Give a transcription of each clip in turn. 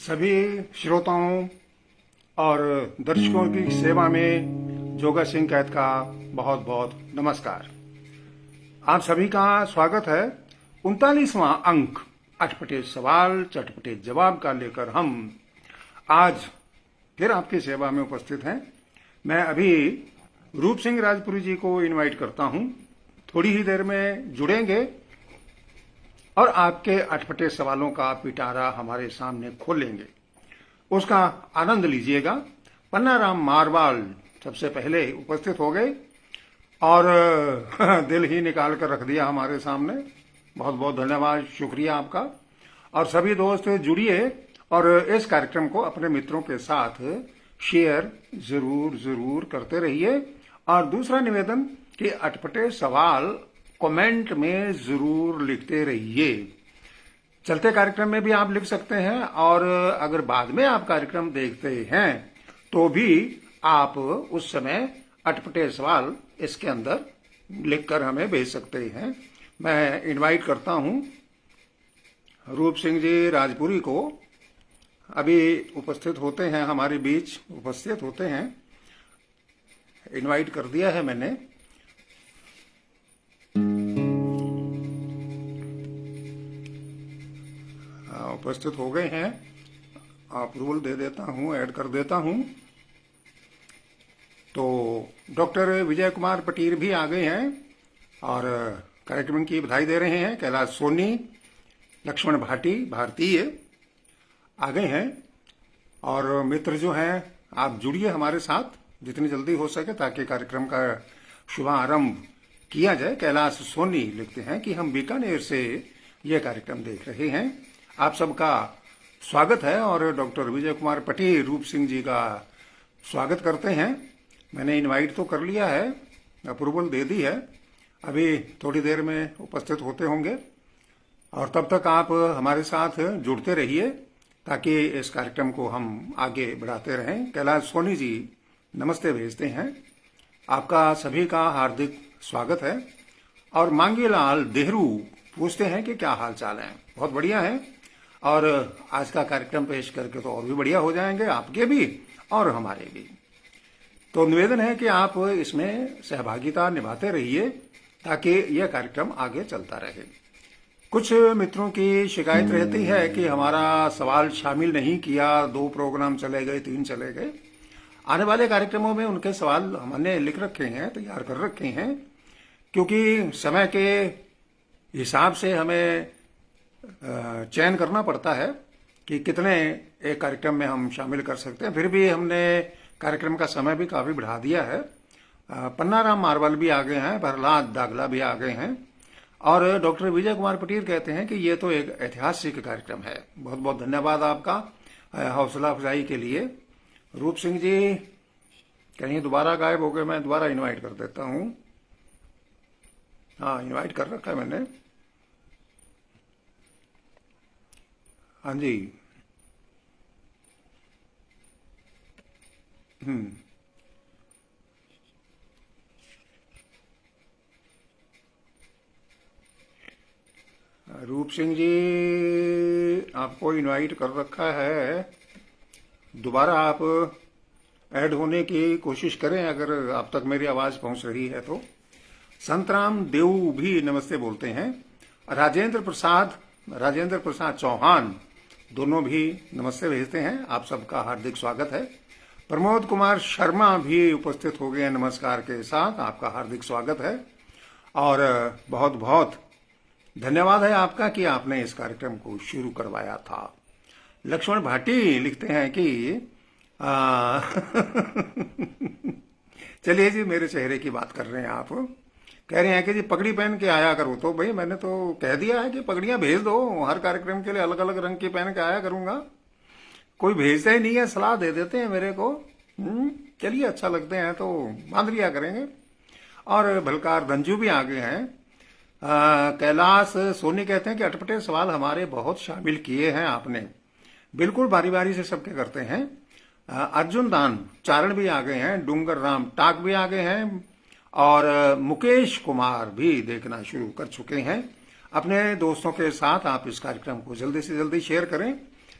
सभी श्रोताओं और दर्शकों की सेवा में जोगा सिंह कैद का बहुत बहुत नमस्कार। आप सभी का स्वागत है। 39वां अंक अटपटे सवाल चटपटे जवाब का लेकर हम आज फिर आपकी सेवा में उपस्थित हैं। मैं अभी रूप सिंह राजपुरी जी को इनवाइट करता हूं। थोड़ी ही देर में जुड़ेंगे और आपके अटपटे सवालों का पिटारा हमारे सामने खोलेंगे। उसका आनंद लीजिएगा। पन्नाराम मारवाल सबसे पहले उपस्थित हो गए और दिल ही निकाल कर रख दिया हमारे सामने। बहुत बहुत धन्यवाद, शुक्रिया आपका। और सभी दोस्त जुड़िए और इस कार्यक्रम को अपने मित्रों के साथ शेयर जरूर करते रहिए। और दूसरा निवेदन कि अटपटे सवाल कमेंट में जरूर लिखते रहिए। चलते कार्यक्रम में भी आप लिख सकते हैं और अगर बाद में आप कार्यक्रम देखते हैं तो भी आप उस समय अटपटे सवाल इसके अंदर लिखकर हमें भेज सकते हैं। मैं इनवाइट करता हूं रूप सिंह जी राजपुरी को। अभी उपस्थित होते हैं, हमारे बीच उपस्थित होते हैं। इनवाइट कर दिया है मैंने। उपस्थित हो गए हैं। अप्रूवल दे देता हूं, ऐड कर देता हूं। तो डॉक्टर विजय कुमार पटीर भी आ गए हैं और कार्यक्रम की बधाई दे रहे हैं। कैलाश सोनी, लक्ष्मण भाटी भारतीय आ गए हैं। और मित्र जो हैं, आप जुड़िए हमारे साथ जितनी जल्दी हो सके ताकि कार्यक्रम का शुभारंभ किया जाए। कैलाश सोनी लिखते हैं कि हम बीकानेर से यह कार्यक्रम देख रहे हैं। आप सबका स्वागत है और डॉक्टर विजय कुमार पटेल रूप सिंह जी का स्वागत करते हैं। मैंने इनवाइट तो कर लिया है, अप्रूवल दे दी है। अभी थोड़ी देर में उपस्थित होते होंगे और तब तक आप हमारे साथ जुड़ते रहिए ताकि इस कार्यक्रम को हम आगे बढ़ाते रहें। कैलाश सोनी जी नमस्ते भेजते हैं। आपका सभी का हार्दिक स्वागत है। और मांगीलाल देहरू पूछते हैं कि क्या हाल चाल है। बहुत बढ़िया है और आज का कार्यक्रम पेश करके तो और भी बढ़िया हो जाएंगे, आपके भी और हमारे भी। तो निवेदन है कि आप इसमें सहभागिता निभाते रहिए ताकि यह कार्यक्रम आगे चलता रहे। कुछ मित्रों की शिकायत रहती है कि हमारा सवाल शामिल नहीं किया, 2 प्रोग्राम चले गए, 3 चले गए। आने वाले कार्यक्रमों में उनके सवाल हमने लिख रखे हैं, तैयार कर रखे हैं, क्योंकि समय के हिसाब से हमें चयन करना पड़ता है कि कितने एक कार्यक्रम में हम शामिल कर सकते हैं। फिर भी हमने कार्यक्रम का समय भी काफी बढ़ा दिया है। पन्नाराम मारवाल भी आ गए हैं, प्रहलाद दागला भी आ गए हैं और डॉक्टर विजय कुमार पटेल कहते हैं कि ये तो एक ऐतिहासिक कार्यक्रम है। बहुत बहुत धन्यवाद आपका हौसला अफजाई के लिए। रूप सिंह जी कहीं दोबारा गायब हो गए, मैं दोबारा इनवाइट कर देता हूं। हाँ, इनवाइट कर रखा है मैंने। हाँ जी। रूप सिंह जी आपको इनवाइट कर रखा है। दोबारा आप ऐड होने की कोशिश करें अगर आप तक मेरी आवाज पहुंच रही है तो। संतराम देव भी नमस्ते बोलते हैं। राजेंद्र प्रसाद चौहान दोनों भी नमस्ते भेजते हैं। आप सबका हार्दिक स्वागत है। प्रमोद कुमार शर्मा भी उपस्थित हो गए हैं नमस्कार के साथ। आपका हार्दिक स्वागत है और बहुत बहुत धन्यवाद है आपका कि आपने इस कार्यक्रम को शुरू करवाया था। लक्ष्मण भाटी लिखते हैं कि चलिए जी, मेरे चेहरे की बात कर रहे हैं आप। कह रहे हैं कि जी पगड़ी पहन के आया करो। तो भाई मैंने तो कह दिया है कि पगड़ियां भेज दो, हर कार्यक्रम के लिए अलग अलग रंग की पहन के आया करूंगा। कोई भेजता ही नहीं है, सलाह दे देते हैं मेरे को। चलिए, अच्छा लगते हैं तो बांध लिया करेंगे। और भलकार धंजू भी आ गए हैं। कैलाश सोनी कहते हैं कि अटपटे सवाल हमारे बहुत शामिल किए हैं आपने। बिल्कुल बारी बारी से सबके करते हैं। अर्जुन दान चारण भी आ गए हैं। डूंगर राम टाक भी आ गए हैं और मुकेश कुमार भी देखना शुरू कर चुके हैं। अपने दोस्तों के साथ आप इस कार्यक्रम को जल्दी से जल्दी शेयर करें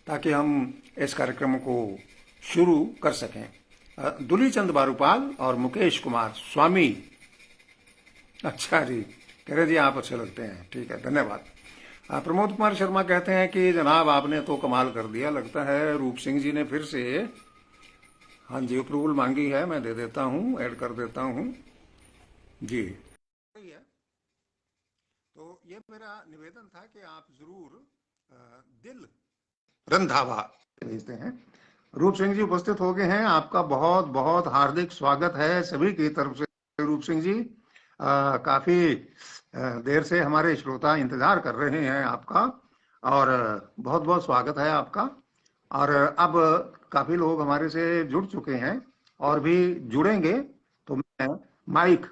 ताकि हम इस कार्यक्रम को शुरू कर सकें। दुलीचंद बारूपाल और मुकेश कुमार स्वामी। अच्छा जी, कह रहे जी आप अच्छे लगते हैं, ठीक है, धन्यवाद। प्रमोद कुमार शर्मा कहते हैं कि जनाब आपने तो कमाल कर दिया, लगता है रूप सिंह जी ने फिर से, हाँ जी, अप्रूवल मांगी है, मैं दे देता हूँ, ऐड कर देता हूँ जी। तो ये मेरा निवेदन था कि आप जरूर दिल रंधावा भेजते हैं। रूप सिंह जी उपस्थित हो गए हैं, आपका बहुत बहुत हार्दिक स्वागत है सभी की तरफ से। रूप सिंह जी काफी देर से हमारे श्रोता इंतजार कर रहे हैं आपका, और बहुत बहुत स्वागत है आपका। और अब काफी लोग हमारे से जुड़ चुके हैं और भी जुड़ेंगे, तो मैं माइक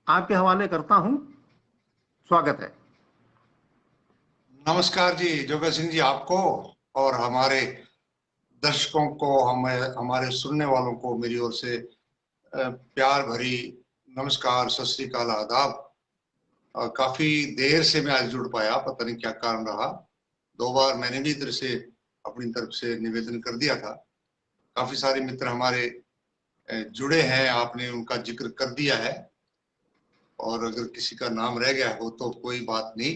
आपके हवाले करता हूं। स्वागत है। नमस्कार जी जोगा सिंह जी, आपको और हमारे दर्शकों को, हमारे सुनने वालों को मेरी ओर से प्यार भरी नमस्कार, सत श्री अकाल, आदाब। काफी देर से मैं आज जुड़ पाया, पता नहीं क्या कारण रहा। 2 बार मैंने भी इधर से अपनी तरफ से निवेदन कर दिया था। काफी सारे मित्र हमारे जुड़े हैं, आपने उनका जिक्र कर दिया है, और अगर किसी का नाम रह गया हो तो कोई बात नहीं,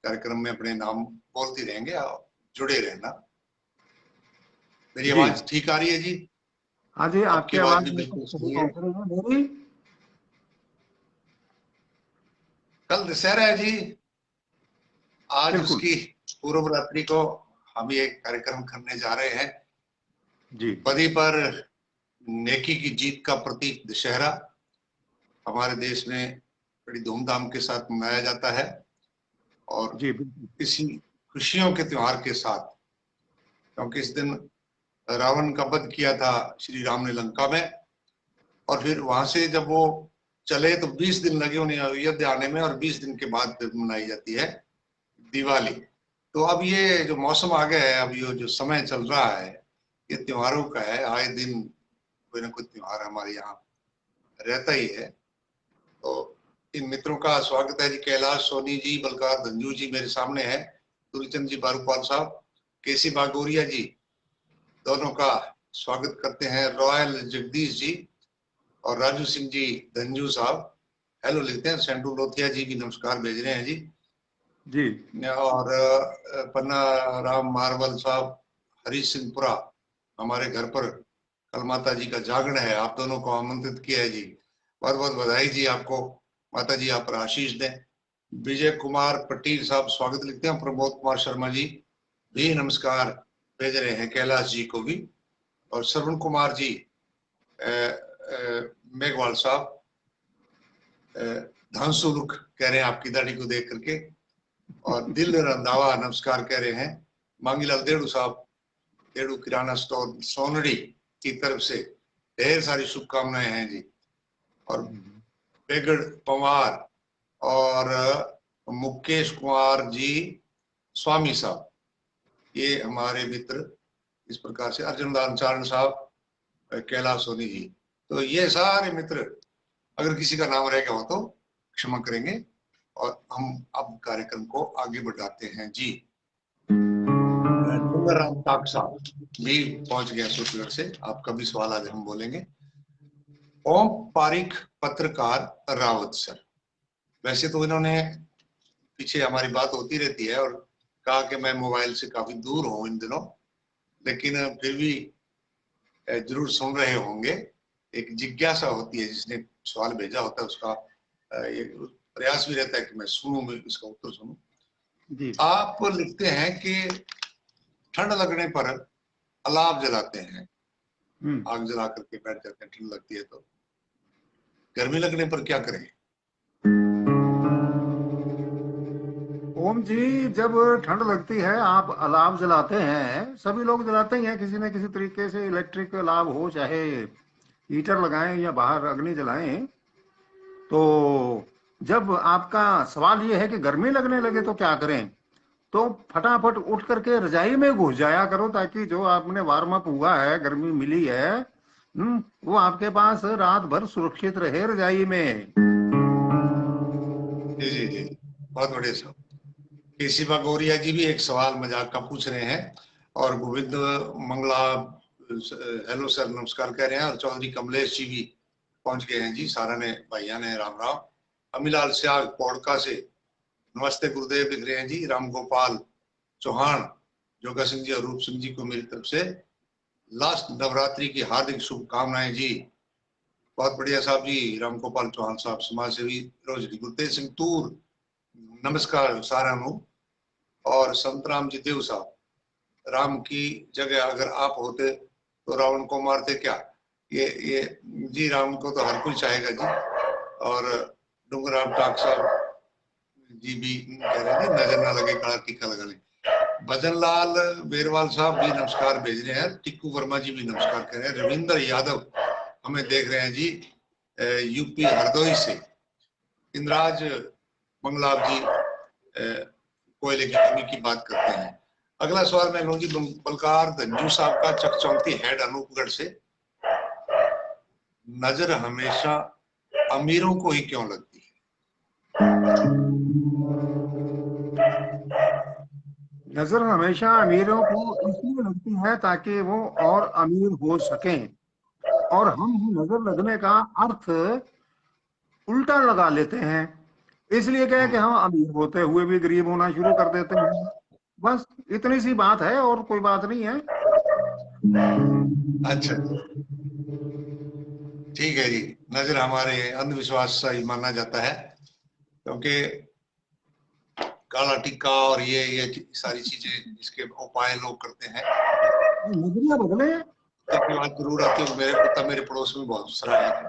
कार्यक्रम में अपने नाम बोलते रहेंगे, आप जुड़े रहना। मेरी आवाज ठीक आ रही है जी? हाँ जी, आपकी आवाज भी में बिल्कुल सही सही है। पहुंच रही है। कल दशहरा है जी, आज उसकी पूर्व रात्रि को हम ये कार्यक्रम करने जा रहे हैं जी। बदी पर नेकी की जीत का प्रतीक दशहरा हमारे देश में बड़ी धूमधाम के साथ मनाया जाता है, और जी इसी खुशियों के त्योहार के साथ, क्योंकि इस दिन रावण का वध किया था श्री राम ने लंका में, और फिर वहां से जब वो चले तो 20 दिन लगे उन्हें अयोध्या आने में, और 20 दिन के बाद मनाई जाती है दिवाली। तो अब ये जो मौसम आ गया है, अब ये जो समय चल रहा है, ये त्योहारों का है। आए दिन कोई ना कोई त्योहार हमारे यहाँ रहता ही है। तो इन मित्रों का स्वागत है जी। कैलाश सोनी जी, बलकार धंजू जी मेरे सामने है, दुलचंद जी बारूपाल साहब, केसी बागोरिया जी, दोनों का स्वागत करते हैं। रॉयल जगदीश जी और राजू सिंह जी धंजू साहब हेलो लिखते हैं। सेंटू लोथिया जी भी नमस्कार भेज रहे हैं जी। और पन्ना राम मारवल साहब, हरीश सिंहपुरा, हमारे घर पर कल माता जी का जागरण है, आप दोनों को आमंत्रित किया है जी, बहुत बहुत बधाई जी आपको, माता जी आप पर आशीष दें। विजय कुमार पटेल साहब स्वागत लिखते हैं। प्रमोद कुमार शर्मा जी भी नमस्कार भेज रहे हैं, कैलाश जी को भी, और श्रवण कुमार जी मेघवाल साहब धांसु रुख कह रहे हैं आपकी दाढ़ी को देख करके, और दिल रंधावा नमस्कार कह रहे हैं। मांगीलाल देड़ू साहब, देड़ू किराना स्टोर सोनड़ी की तरफ से ढेर सारी शुभकामनाएं हैं जी। और बेगड़ पवार और मुकेश कुमार जी स्वामी साहब, ये हमारे मित्र इस प्रकार से, अर्जुन दान चारण साहब, कैलाश सोनी जी, तो ये सारे मित्र, अगर किसी का नाम रह गया हो तो क्षमा करेंगे, और हम अब कार्यक्रम को आगे बढ़ाते हैं जी। राम ताक साहब भी पहुंच गया सूत्रगढ़ से, आपका भी सवाल आज हम बोलेंगे। ओम पारिक पत्रकार रावत सर, वैसे तो इन्होंने, पीछे हमारी बात होती रहती है, और कहा कि मैं मोबाइल से काफी दूर हूं इन दिनों, लेकिन फिर भी जरूर सुन रहे होंगे। एक जिज्ञासा होती है, जिसने सवाल भेजा होता है उसका एक प्रयास भी रहता है कि मैं सुनूं, इसका उत्तर सुनूं। आप लिखते हैं कि ठंड लगने पर अलाव जलाते हैं, आग जला करके बैठ जाते हैं, ठंड लगती है तो। गर्मी लगने पर क्या करें? ओम जी, जब ठंड लगती है आप अलाव जलाते हैं, सभी लोग जलाते ही हैं किसी न किसी तरीके से, इलेक्ट्रिक अलाव हो, चाहे हीटर लगाएं या बाहर अग्नि जलाएं। तो जब आपका सवाल ये है कि गर्मी लगने लगे तो क्या करें, तो फटाफट उठ करके रजाई में घुस जाया करो, ताकि जो आपने वार्म अप हुआ है, गर्मी मिली है, वो आपके पास रात भर सुरक्षित रहे रजाई में। जी जी जी, बहुत बढ़िया साहब। केसी बागोरिया जी भी एक सवाल मजाक का पूछ रहे हैं। और गोविंद मंगला हेलो सर नमस्कार कह रहे हैं, और चौधरी कमलेश जी भी पहुंच गए हैं जी। सारा ने भाइया ने राम राम। अमीलाल सियाग पौड़का से नमस्ते गुरुदेव लिख रहे हैं जी। राम गोपाल चौहान, जोगा सिंह जी और रूप सिंह जी को मेरी तरफ से लास्ट नवरात्रि की हार्दिक शुभकामनाएं जी। बहुत बढ़िया साहब जी। राम गोपाल चौहान साहब समाज सेवी रोजरी। गुरतेज सिंह तूर नमस्कार सारा नु। और संतराम जी देव साहब, राम की जगह अगर आप होते तो रावण को मारते क्या? ये जी राम को तो हर कोई चाहेगा जी। और डूंगराम टाक साहब जी भी कह रहे हैं नजर ना लगे काला टीका लगा ले। भजन लाल बेरवाल साहब भी नमस्कार भेज रहे हैं। टिक्कू वर्मा जी भी नमस्कार कह रहे हैं। रविंद्र यादव हमें देख रहे हैं जी यूपी हरदोई से। इंद्राज मंगलाब जी कोयले की कमी की बात करते हैं। अगला सवाल मैं लूंगी बलकार धंजू साहब का, चकचौंती हेड अनूपगढ़ से। नजर हमेशा अमीरों को ही क्यों लगती है? नजर हमेशा अमीरों को इसलिए लगती है ताकि वो और अमीर हो सकें, और हम नजर लगने का अर्थ उल्टा लगा लेते हैं। इसलिए क्या है कि हम अमीर होते हुए भी गरीब होना शुरू कर देते हैं। बस इतनी सी बात है, और कोई बात नहीं है। अच्छा ठीक है जी। नजर हमारे अंधविश्वास सा ही माना जाता है, क्योंकि काला टिक्का और ये सारी चीजें इसके उपाय लोग करते हैं। नजरिया बदले। की बात जरूर आती है। मेरे कुत्ता मेरे पड़ोस में बहुत सराहा है।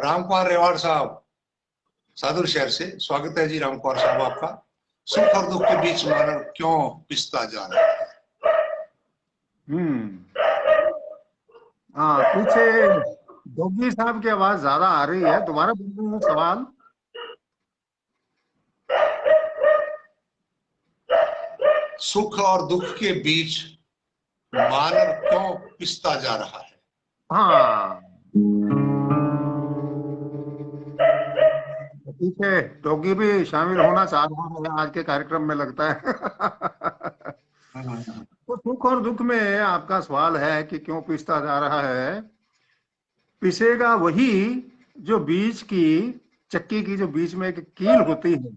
रामकुमार रेवाड़ साहब सादुर शहर से, स्वागत है जी रामकुमार साहब आपका। सुख और दुख के बीच मानव क्यों पिसता जा रहा है? हाँ, पीछे डोगी साहब की आवाज ज्यादा आ रही है। दोबारा बोलिए सवाल। सुख और दुख के बीच मानव क्यों पिसता जा रहा है? हाँ, पीछे डोगी भी शामिल होना चाह रहा है आज के कार्यक्रम में, लगता है। तो सुख और दुख में आपका सवाल है कि क्यों पिसता जा रहा है। पिसेगा वही जो बीच की, चक्की की जो बीच में एक कील होती है,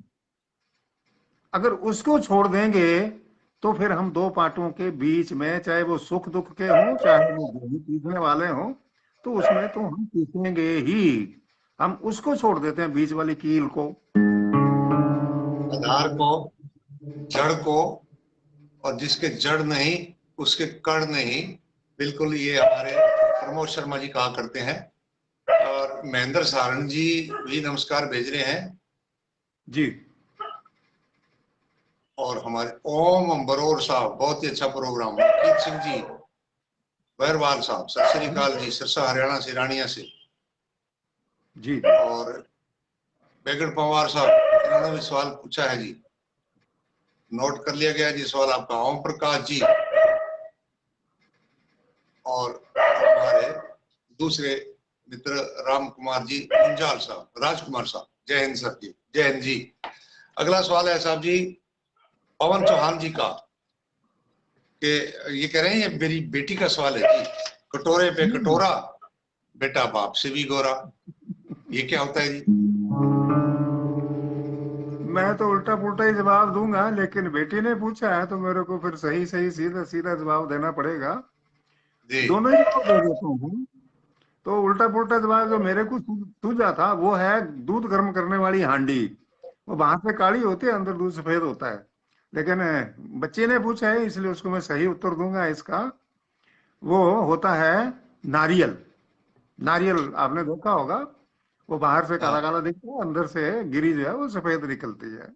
अगर उसको छोड़ देंगे तो फिर हम दो पार्टों के बीच में, चाहे वो सुख दुख के हों चाहे वो गेहूं पीसने वाले हों, तो उसमें तो हम पीसेंगे ही। हम उसको छोड़ देते हैं, बीच वाली कील को। आधार को, जड़ को, और जिसके जड़ नहीं उसके कण नहीं। बिल्कुल ये हमारे प्रमोद शर्मा जी कहा करते हैं। और महेंद्र सारण जी भी नमस्कार भेज रहे हैं जी। और हमारे ओम बरोर साहब बहुत ही अच्छा प्रोग्राम। कीर्त सिंह जी बहरवाल साहब सत श्री अकाल जी, सिरसा हरियाणा से, रानिया से। जी। और बेगड़ पवार साहब इन्होंने भी सवाल पूछा है जी, नोट कर लिया गया जी सवाल आपका। ओम प्रकाश जी और हमारे दूसरे मित्र राम कुमार जी गुंजाल साहब, राजकुमार साहब, जय हिंद सर जी, जय हिंद जी। अगला सवाल है साहब जी पवन चौहान जी का, कि ये कह रहे हैं, ये मेरी बेटी का सवाल है जी। कटोरे पे कटोरा, बेटा बाप से भी गोरा, ये क्या होता है जी? मैं तो उल्टा पुल्टा ही जवाब दूंगा, लेकिन बेटी ने पूछा है तो मेरे को फिर सही सही सीधा सीधा जवाब देना पड़ेगा। जी दोनों ही जवाब दे देता हूँ। तो उल्टा पुल्टा जवाब जो मेरे को सूझा था वो है दूध गर्म करने वाली हांडी। वो बाहर से काली होती है, अंदर दूध सफेद होता है। लेकिन बच्चे ने पूछा है इसलिए उसको मैं सही उत्तर दूंगा इसका। वो होता है नारियल। नारियल आपने देखा होगा, वो बाहर से काला हाँ। काला दिखता है, अंदर से गिरी जो है वो सफेद निकलती है।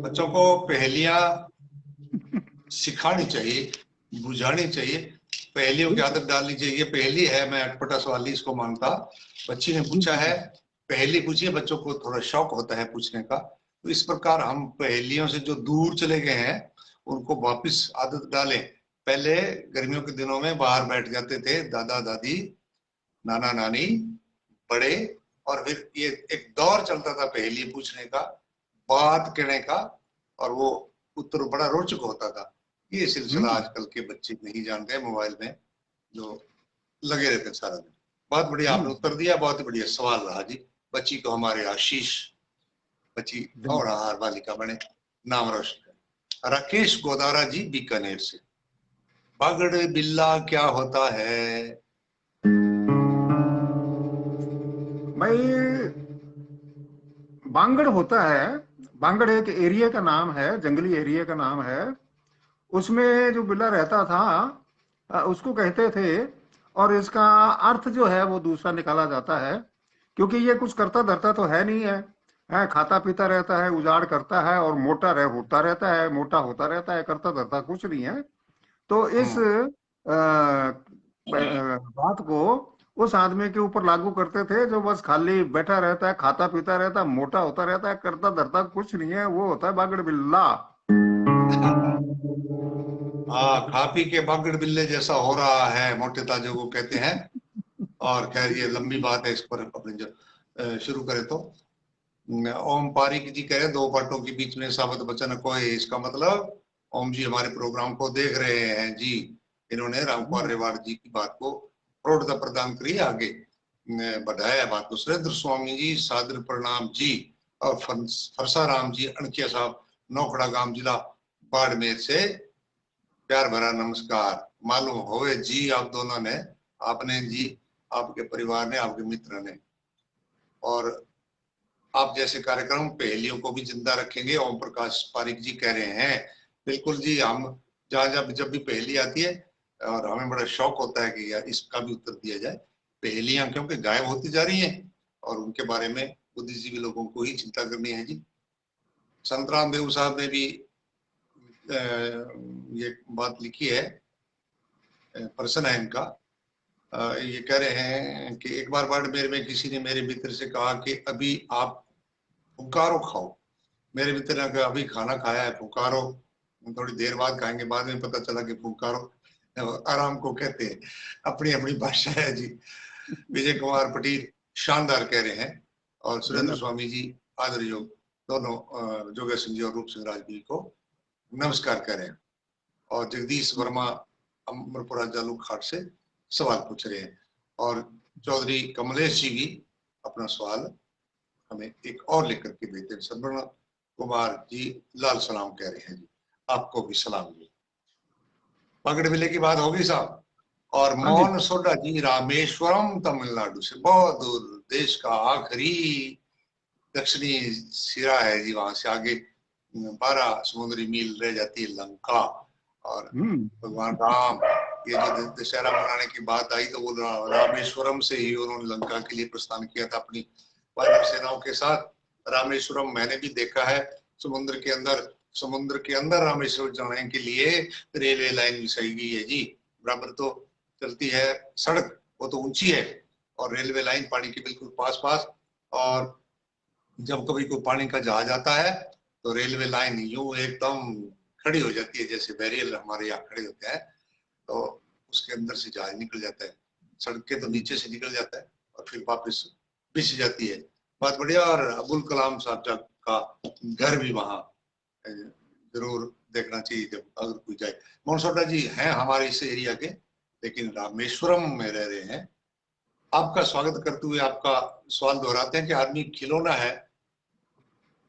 बच्चों को पहेलियां सिखानी चाहिए, बुझानी चाहिए, पहेलियों की आदत डालनी चाहिए। पहेली है, मैं अटपटा सवाली इसको मानता। बच्ची ने पूछा है, पहेली पूछिए। बच्चों को थोड़ा शौक होता है पूछने का, तो इस प्रकार हम पहेलियों से जो दूर चले गए हैं उनको वापस आदत डालें। पहले गर्मियों के दिनों में बाहर बैठ जाते थे दादा दादी, नाना नानी, बड़े, और फिर ये एक दौर चलता था पहेली पूछने का, बात कहने का, और वो उत्तर बड़ा रोचक होता था। ये सिलसिला हम्म। आजकल के बच्चे नहीं जानते, मोबाइल में जो लगे रहते हैं सारा दिन। बहुत बढ़िया आपने उत्तर दिया, बहुत ही बढ़िया सवाल रहा जी। बच्ची को हमारे आशीष, बच्ची और आहार बालिका बने, नाम रोशन करें। राकेश गोदारा जी बीकानेर से, बागड़ बिल्ला क्या होता है? भाई, बांगड़ होता है, बांगड़ एक एरिया का नाम है, जंगली एरिया का नाम है। उसमें जो बिल्ला रहता था, उसको कहते थे। और इसका अर्थ जो है वो दूसरा निकाला जाता है, क्योंकि ये कुछ करता धरता तो है नहीं है। खाता पीता रहता है, उजाड़ करता है, और मोटा होता रहता है, मोटा होता रहता है, करता धरता कुछ नहीं है। तो इस बात को उस आदमी के ऊपर लागू करते थे जो बस खाली बैठा रहता है, खाता पीता रहता है, मोटा होता रहता है, करता धरता कुछ नहीं है, वो होता है बागड़ बिल्ला। हाँ, खा पी के बागड़ बिल्ले जैसा हो रहा है, मोटे ताजे को कहते हैं। और खैर ये लंबी बात है, इस पर अपने जो शुरू करें तो ओम पारिक जी कह रहे हैं, दो पार्टों के बीच में साबत बचन कोई, इसका मतलब ओम जी हमारे प्रोग्राम को देख रहे हैं जी। इन्होंने रामकुमार रेवाड़ जी की बात को प्रौढ़ता प्रदान करी, आगे बढ़ाया बात को। सुरेंद्र स्वामी जी सादर प्रणाम जी, और फरसा राम जी अणखिया साहब, नौखड़ा गांव जिला बाड़मेर से प्यार भरा नमस्कार। मालूम होवे जी आप दोनों ने, आपने जी, आपके परिवार ने, आपके मित्र ने। और आप जैसे कार्यक्रम पहेलियों को भी जिंदा रखेंगे, ओम प्रकाश पारिक जी कह रहे हैं। बिल्कुल जी, हम जहां जब भी पहेली आती है, और हमें बड़ा शौक होता है कि यार इसका भी उत्तर दिया जाए। पहेलियां क्योंकि गायब होती जा रही हैं, और उनके बारे में बुद्धिजीवी लोगों को ही चिंता करनी है जी। संतराम देव साहब ने भी ये बात लिखी है, प्रश्न है इनका। ये कह रहे हैं कि एक बार बाड़मेर में किसी ने मेरे मित्र से कहा कि अभी आप फुकारो खाओ। मेरे मित्र ने कहा अभी खाना खाया है, फुकारो थोड़ी देर बाद खाएंगे। बाद में पता चला कि फुकारो आराम को कहते हैं। अपनी अपनी भाषा है जी। विजय कुमार पटेल शानदार कह रहे हैं। और सुरेंद्र धन्यवाद। स्वामी जी आदर योग, दोनों जोगेश सिंह जी और रूप सिंह राजवी को नमस्कार कह रहे हैं। और जगदीश वर्मा अमरपुरा जालू खाट से सवाल पूछ रहे हैं। और चौधरी कमलेश जी भी अपना सवाल हमें एक और लेकर के भेजते हैं। सदवर्ण कुमार जी लाल सलाम कह रहे हैं जी, आपको भी सलाम जी। पगड़ बिल्ले की बात होगी साहब। और हाँ जी। मोहन सोडा जी रामेश्वरम तमिलनाडु से, बहुत दूर, देश का आखिरी दक्षिणी सिरा है जी। वहां से आगे 12 समुद्री मील रह जाती है लंका। और हम्म। भगवान राम, ये जो दशहरा मनाने की बात आई तो वो रामेश्वरम से ही उन्होंने लंका के लिए प्रस्थान किया था अपनी वानर सेनाओं के साथ। रामेश्वरम मैंने भी देखा है, समुद्र के अंदर, समुद्र के अंदर रामेश्वरम जाने के लिए रेलवे लाइन बिछाई गई है जी। बराबर तो चलती है सड़क, वो तो ऊंची है, और रेलवे लाइन पानी के बिल्कुल पास पास। और जब कभी कोई पानी का जहाज आता है तो रेलवे लाइन यूं एकदम खड़ी हो जाती है, जैसे बैरियर हमारे यहाँ खड़े होते हैं। तो उसके अंदर से जहाज निकल जाता है, सड़क के तो नीचे से निकल जाता है, और फिर वापस बिछ जाती है। बहुत बढ़िया। और अब्दुल कलाम साहब का घर भी वहाँ जरूर देखना चाहिए जब अगर कोई जाए। मोनसोटा जी हैं हमारे इस एरिया के, लेकिन रामेश्वरम में रह रहे हैं। आपका स्वागत करते हुए आपका सवाल दोहराते हैं कि आदमी खिलौना है,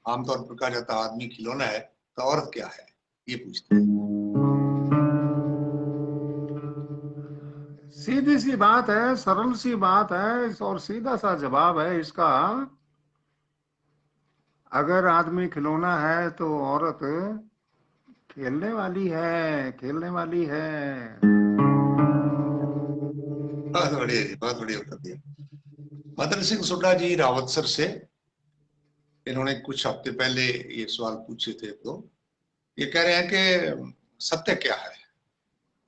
आमतौर पर कहा जाता है आदमी खिलौना है, तो औरत क्या है, ये पूछते हैं। सीधी सी बात है, सरल सी बात है, और सीधा सा जवाब है इसका। अगर आदमी खिलौना है तो औरत खेलने वाली है, खेलने वाली है। बहुत बढ़िया जी, बहुत बढ़िया उत्तर दिया। मदन सिंह सुड्डा जी रावतसर से, इन्होंने कुछ हफ्ते पहले ये सवाल पूछे थे। तो ये कह रहे हैं कि सत्य क्या है।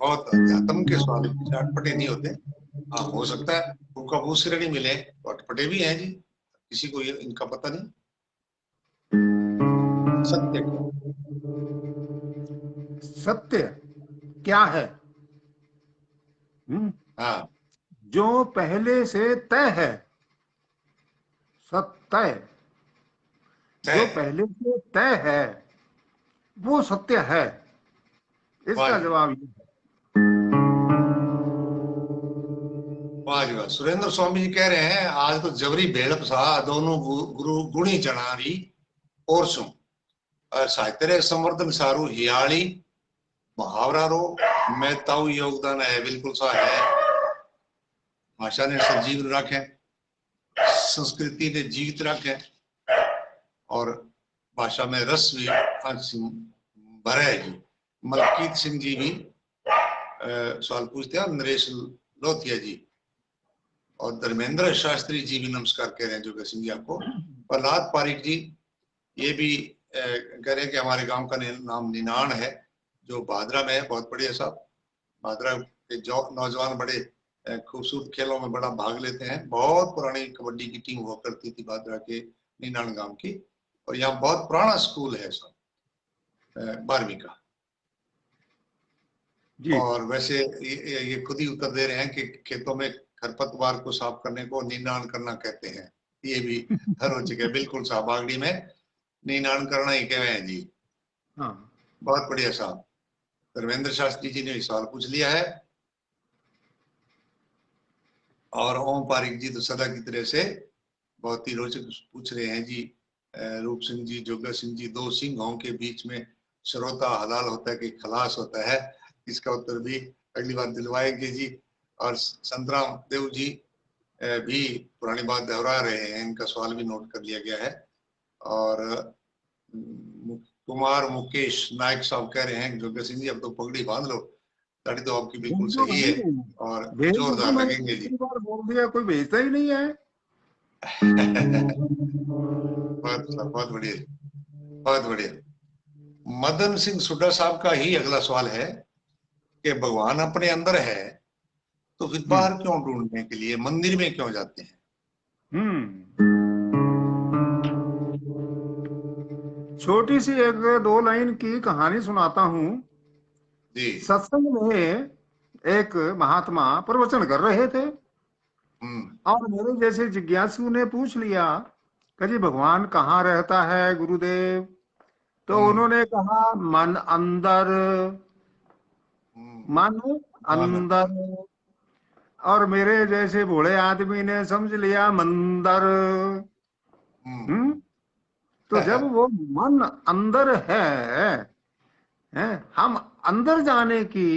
बहुत अध्यात्म के सवाल पूछे, अटपटे नहीं होते। हाँ, हो सकता है भूखा भूसरे नहीं मिले तो अटपटे भी हैं जी, किसी को ये इनका पता नहीं। सत्य क्या? सत्य क्या है? हाँ, जो पहले से तय है, सत्य। तय जो है। पहले से तय है, वो सत्य है? वाह इसका जी जवाब ये है। वाह जी वाह। सुरेंद्र स्वामी जी कह रहे हैं आज तो जबरी भेड़ सा दोनों गुरु गुणी चनारी और सुन। साहित्य रे संवर्धन सारू हियाली मुहावरा रो महताऊ योगदान है, बिल्कुल सा है। भाषा ने सजीव रखे, संस्कृति ने जीवित रखे और भाषा में रस भी भरे है जी। मलकीत सिंह जी भी सवाल पूछते हैं, नरेश लोथिया जी और धर्मेंद्र शास्त्री जी भी नमस्कार कह रहे हैं जो सिंह जी आपको। प्रहलाद पारिक जी ये भी कह रहे हैं कि हमारे गांव का नाम निनाण है जो भादरा में है। बहुत बढ़िया साहब, भादरा के जो नौजवान बड़े खूबसूरत खेलों में बड़ा भाग लेते हैं। बहुत पुरानी कबड्डी की टीम हुआ करती थी भादरा के निनाण गांव की, और यहाँ बहुत पुराना स्कूल है साहब 12वीं का। जी। और वैसे ये खुद ही उत्तर दे रहे हैं कि खेतों में खरपतवार को साफ करने को नीनाण करना कहते हैं। ये भी हर हो चुके, बिल्कुल साहब, बागड़ी में नीनाण करना ही कहे हैं जी। हाँ। बहुत बढ़िया साहब। धर्मेंद्र शास्त्री जी ने सवाल पूछ लिया है और ओम पारिक जी तो सदा की तरह से बहुत ही रोचक पूछ रहे हैं जी। रूप सिंह जी, जोगा सिंह जी, दो सिंहों के बीच में श्रोता हलाल होता है कि खलास होता है, इसका उत्तर भी अगली बार दिलवाएंगे जी। और संतराम देव जी भी पुरानी बात दोहरा रहे हैं, इनका सवाल भी नोट कर लिया गया है। और कुमार मुकेश नायक साहब कह रहे हैं जोगा सिंह जी अब तो पगड़ी बांध लो, दाढ़ी तो आपकी बिल्कुल भेज दो सही है भाई, और भेज दो। जोरदार मैंने लगेंगे जी। कितनी बार बोल दिया, कोई भेजता ही नहीं है। बहुत बढ़िया, बहुत बढ़िया। मदन सिंह सुड्डा साहब का ही अगला सवाल है कि भगवान अपने अंदर है तो फिर बाहर क्यों ढूंढने के लिए मंदिर में क्यों जाते हैं? हम्म। छोटी सी एक दो लाइन की कहानी सुनाता हूँ। जी। सत्संग में एक महात्मा प्रवचन कर रहे थे हम्म और मेरे जैसे जिज्ञासु ने पूछ लिया कि जी भगवान कहाँ रहता है गुरुदेव? तो हम्म उन्होंने कहा मन अंदर। हम्म मन माना। अंदर। और मेरे जैसे बूढ़े आदमी ने समझ लिया मंदर। हम्म हम्म। तो जब वो मन अंदर है, हम अंदर जाने की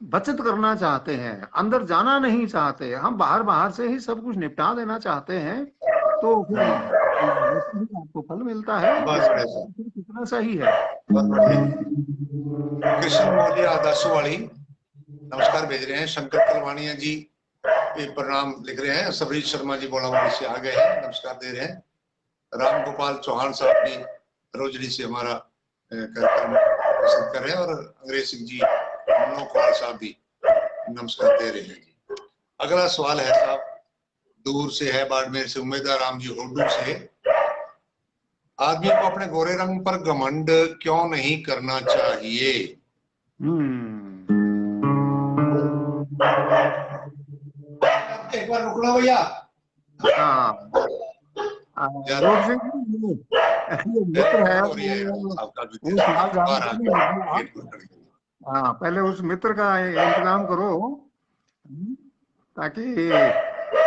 बचत करना चाहते हैं, अंदर जाना नहीं चाहते, हम बाहर बाहर से ही सब कुछ निपटा देना चाहते हैं, तो फिर वैसे ही आपको फल मिलता है। बहुत इसका बढ़िया सर, फिर कितना सही है। बहुत बढ़िया। कृष्ण मौलिया दासुवाड़ी नमस्कार भेज रहे हैं। शंकर तलवानिया जी ये प्रणाम लिख रहे हैं। सबरीश शर्मा जी बोलावड़ी से आ गए हैं, नमस्कार दे रहे हैं। राम गोपाल चौहान साहब भी रोजड़ी से हमारा कार्यक्रम पसंद कर रहे हैं और अंग्रेज सिंह जी मनोपाल साहब भी नमस्कार दे रहे हैं जी। अगला सवाल है साहब, दूर से है, बाड़मेर से उम्मीदवार राम जी होडू से। आदमी को अपने गोरे रंग पर घमंड क्यों नहीं करना चाहिए? हम्म। एक बार रुकना भैया। हाँ। रूप सिंह जी, ये मित्र है गड़बड़ हो रही है यार, वो आपका भी वो सवाल बाहर जानते आ नहीं गया, लगे आप। गेट बंद कर दिया। हाँ, पहले उस मित्र का इंतजाम करो। ताकि,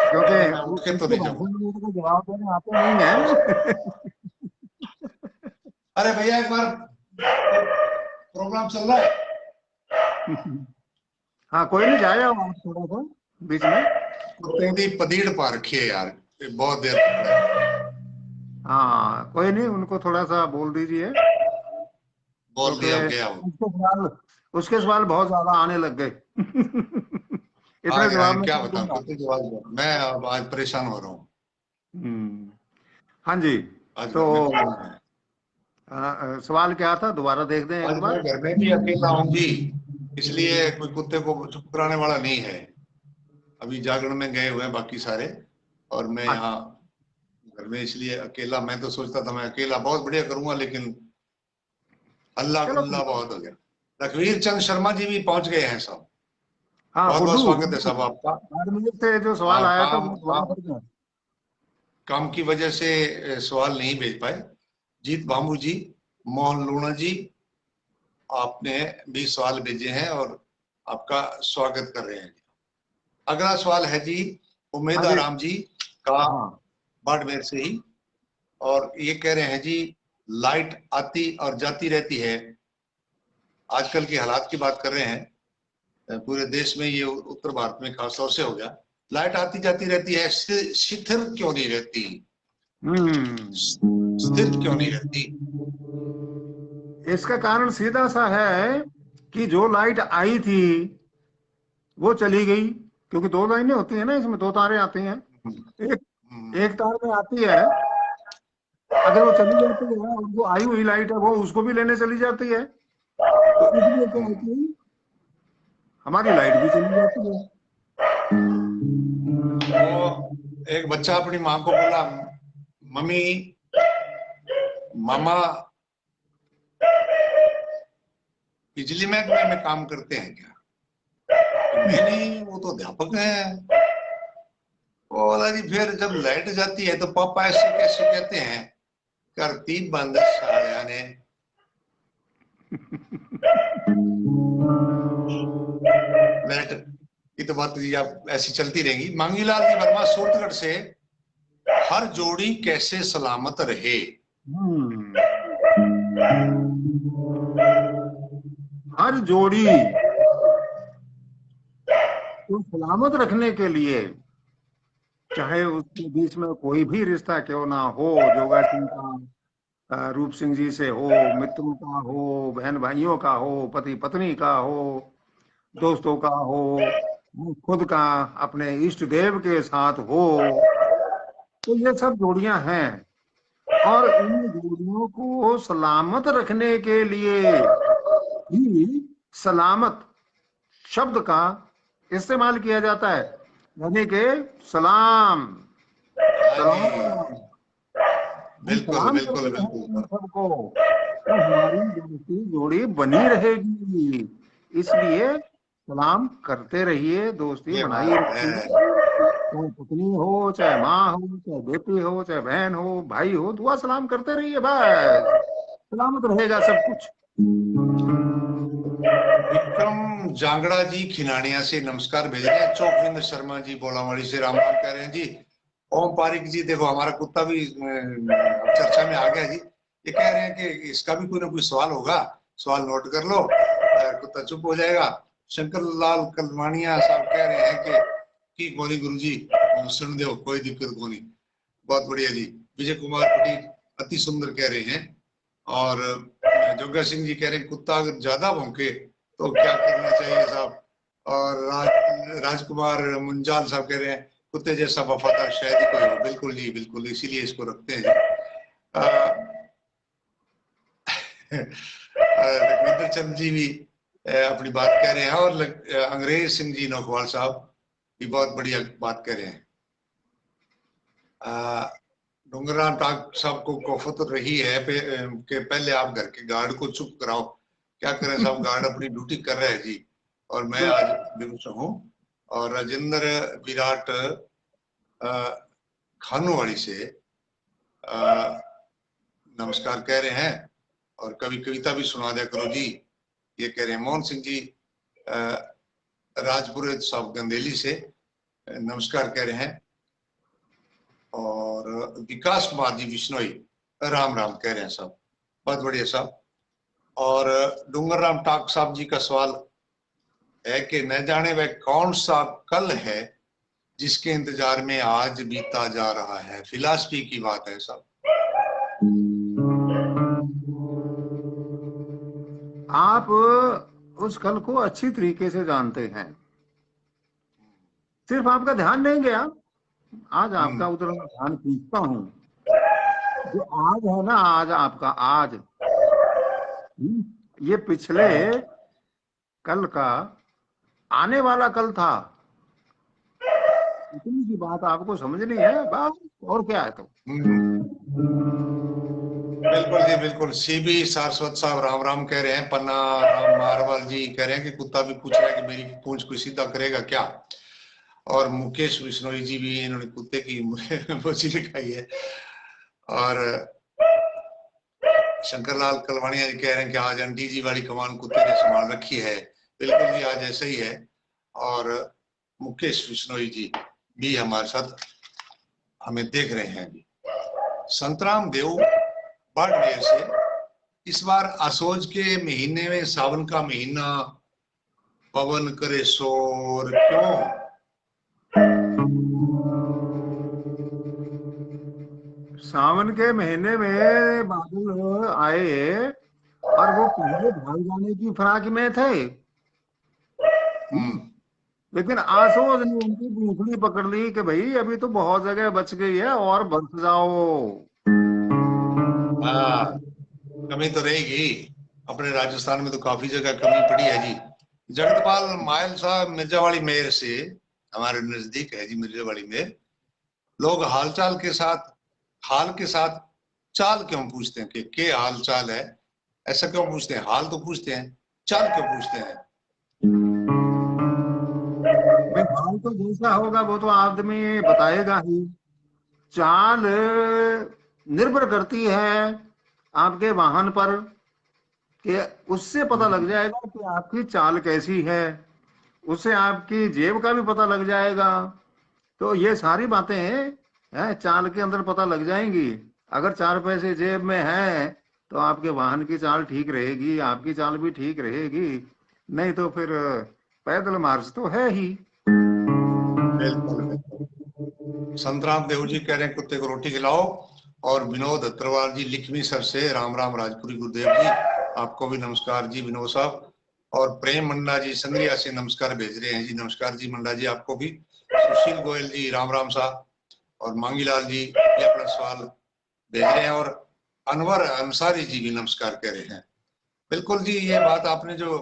क्योंकि मैं उठ के तो उसके नहीं जाऊंगा। भाषण में तो जवाब देने आते नहीं है। अरे भैया एक बार प्रोग्राम चल रहा है। हाँ, कोई नहीं, जाए आप थोड़ा सा बीच में। कुत्ते की पदीड़ पा रखी है यार, ये बहुत देर तक है। हाँ, कोई नहीं, उनको थोड़ा सा बोल दीजिए। बोल क्योंकि दिया गया वो। उसके सवाल बहुत ज्यादा आने लग गए। इतने आगे जवाब आगे में क्या क्या बताऊं, दूंगा। कुत्ते की आवाज में मैं अब आज परेशान हो रहा हूँ। हम्म। हाँ जी। आज तो घर में कोई नहीं है। सवाल क्या था, दोबारा देख दें आज एक मैं बार। घर में भी अकेला हूँ जी, इसलिए कोई कुत्ते को चुप कराने वाला नहीं है। अभी जागरण में गए हुए हैं बाकी सारे, और मैं अच्छा, यहाँ घर में इसलिए अकेला। मैं तो सोचता था मैं अकेला बहुत बढ़िया करूंगा, लेकिन हल्ला चलो गुल्ला कोई बात बहुत हो गया। रघुवीर चंद शर्मा जी भी पहुंच गए हैं साहब। नहीं। हाँ, बहुत बहुत गुड्डू, स्वागत है साहब आपका। आदमी से जो सवाल हाँ, आया था काम वो दोबारा काम कर दें। काम की वजह से सवाल नहीं भेज पाए। जीत बाबू जी मोहन लूणा जी, आपने भी सवाल भेजे हैं और आपका स्वागत कर रहे हैं। अगला सवाल है जी उम्मीद हाँ जी। आराम जी का, हाँ। बाड़मेर से ही, और ये कह रहे हैं जी लाइट आती और जाती रहती है। आजकल के हालात की बात कर रहे हैं, पूरे देश में, ये उत्तर भारत में खासतौर से हो गया। लाइट आती जाती रहती है, स्थिर क्यों नहीं रहती? स्थिर क्यों नहीं रहती? इसका कारण सीधा सा है कि जो लाइट आई थी वो चली गई, क्योंकि दो लाइनें होती है ना, इसमें दो तारें आती हैं। एक एक तार में आती है, अगर वो चली जाती है और जो आई हुई लाइट है वो उसको भी लेने चली जाती है, तो इसलिए क्या है कि हमारी लाइट भी चली जाती है। वो एक बच्चा अपनी माँ को बोला, मम्मी, मामा बिजली महकमे में काम करते हैं क्या? नहीं, वो तो अध्यापक है। वो बोला जी फिर जब लाइट जाती है तो पापा ऐसे कैसे कहते हैं? करती बंद सालिया ने। लाइट की तो बात जी आप ऐसी चलती रहेंगी। मांगीलाल जी वर्मा सूरतगढ़ से, हर जोड़ी कैसे सलामत रहे? हर जोड़ी को सलामत रखने के लिए, चाहे उसके बीच में कोई भी रिश्ता क्यों ना हो, जोगा सिंह का रूप सिंह जी से हो, मित्रों का हो, बहन भाइयों का हो, पति पत्नी का हो, दोस्तों का हो, खुद का अपने इष्ट देव के साथ हो, तो ये सब जोड़ियां हैं। और इन जोड़ियों को सलामत रखने के लिए ही सलामत शब्द का इस्तेमाल किया जाता है, यानी कि सलाम सलाम। हम बिल्कुल सलाम बिल्कुल करते हैं इन बिल्कुल। सबको, तो हमारी दोस्ती जोड़ी बनी रहेगी। इसलिए सलाम करते रहिए, दोस्ती ये बनाई बात है। रखिए। चाहे पत्नी हो, चाहे माँ हो, चाहे बेटी हो, चाहे बहन हो, भाई हो, दुआ सलाम करते रहिए, बस सलामत रहेगा सब कुछ। विक्रम जांगड़ा जी खिनानिया से नमस्कार भेज रहे हैं। चौकविंद शर्मा जी बोलावाड़ी से राम राम कह रहे हैं जी। ओम पारिक जी, देखो हमारा कुत्ता भी चर्चा में आ गया जी। ये कह रहे हैं कि इसका भी कोई ना कोई सवाल होगा, सवाल नोट कर लो, कुत्ता चुप हो जाएगा। शंकर लाल कलवानिया साहब कह रहे हैं कि गोनी गुरु जी सुन दो, कोई दिक्कत को नहीं। बहुत बढ़िया जी। विजय कुमार पटेल अति सुंदर कह रहे हैं। और जोगा सिंह जी कह रहे हैं कुत्ता अगर ज्यादा भौंके तो क्या करना चाहिए साहब? और राजकुमार मुंजाल साहब कह रहे हैं कुत्ते जैसा वफादार शायद ही कोई हो। बिल्कुल जी बिल्कुल, इसीलिए इसको रखते हैं। रघुवींद्र चंद जी भी अपनी बात कह रहे हैं, और अंग्रेज सिंह जी नौखवाल साहब भी बहुत बढ़िया बात कह रहे हैं। डूंगरराम टाक साहब को कोफत रही है कि पहले आप घर के गार्ड को चुप कराओ। क्या करें साहब, गार्ड अपनी ड्यूटी कर रहे हैं जी, और मैं आज बेगूस हूँ। और राजेंद्र विराट खानोवाड़ी से नमस्कार कह रहे हैं, और कभी कविता भी सुना दिया करो जी, ये कह रहे हैं। मोहन सिंह जी राजपुर साहब गंदेली से नमस्कार कह रहे हैं। और विकास कुमार जी बिश्नोई राम राम कह रहे हैं साहब, बहुत बढ़िया साहब। और डूंगर राम टाक साहब जी का सवाल है कि न जाने वह कौन सा कल है जिसके इंतजार में आज बीता जा रहा है। फिलॉसफी की बात है साहब। आप उस कल को अच्छी तरीके से जानते हैं, सिर्फ आपका ध्यान नहीं गया। आज आपका उधर मैं ध्यान खींचता हूँ। जो आज है ना, आज आपका आज, ये पिछले कल का आने वाला कल था। इतनी सी बात आपको समझनी है, बस, और क्या है तो। बिल्कुल जी बिल्कुल। सीबी सारस्वत साहब राम राम कह रहे हैं। पन्ना राम मारवाल जी कह रहे हैं कि कुत्ता भी पूछ रहा है कि मेरी पूंछ कोई सीधा करेगा क्या। और मुकेश बिश्नोई जी भी, इन्होंने कुत्ते की मोची लिखाई है। और शंकरलाल कलवाणिया जी कह रहे हैं कि आज आंटी जी वाली कमान कुत्ते ने संभाल रखी है। बिल्कुल जी, आज ऐसा ही है। और मुकेश बिश्नोई जी भी हमारे साथ हमें देख रहे हैं जी। संतराम देव बाड़मेर से, इस बार असोज के महीने में, सावन का महीना, पवन करे शोर क्यों? सावन के महीने में बादल आए और वो पहले भाग जाने की फिराक में थे, हम्म। लेकिन आसोज ने उनकी पूंछड़ी पकड़ ली कि भाई अभी तो बहुत जगह बच गई है और बरस जाओ। हाँ, कमी तो रहेगी। अपने राजस्थान में तो काफी जगह कमी पड़ी है जी। जगतपाल मायल साहब मिर्जावाड़ी मेर से, हमारे नजदीक है जी मिर्जावाड़ी मेर। लोग हाल के साथ चाल क्यों पूछते हैं कि के हाल चाल है? ऐसा क्यों पूछते हैं? हाल तो पूछते हैं, चाल क्यों पूछते हैं? भाई हाल तो जैसा होगा वो तो आदमी बताएगा ही। चाल निर्भर करती है आपके वाहन पर, कि उससे पता लग जाएगा कि आपकी चाल कैसी है। उससे आपकी जेब का भी पता लग जाएगा। तो ये सारी बातें हैं चाल के अंदर पता लग जाएंगी। अगर 4 पैसे जेब में है तो आपके वाहन की चाल ठीक रहेगी, आपकी चाल भी ठीक रहेगी। नहीं तो फिर पैदल मार्च तो है ही। बिल्कुल बिल्कुल। संतराम देव जी कह रहे हैं कुत्ते को रोटी खिलाओ। और विनोद अग्रवाल जी लिखवी सर से, राम राम राजपुरी गुरुदेव जी, आपको भी नमस्कार जी विनोद साहब। और प्रेम मंडा जी संग्रिया से नमस्कार भेज रहे हैं जी। नमस्कार जी मंडा जी, आपको भी। सुशील गोयल जी राम राम साहब। और मांगीलाल जी ये अपना सवाल भेज रहे हैं। और अनवर अंसारी जी भी नमस्कार कह रहे हैं। बिल्कुल जी, ये बात आपने जो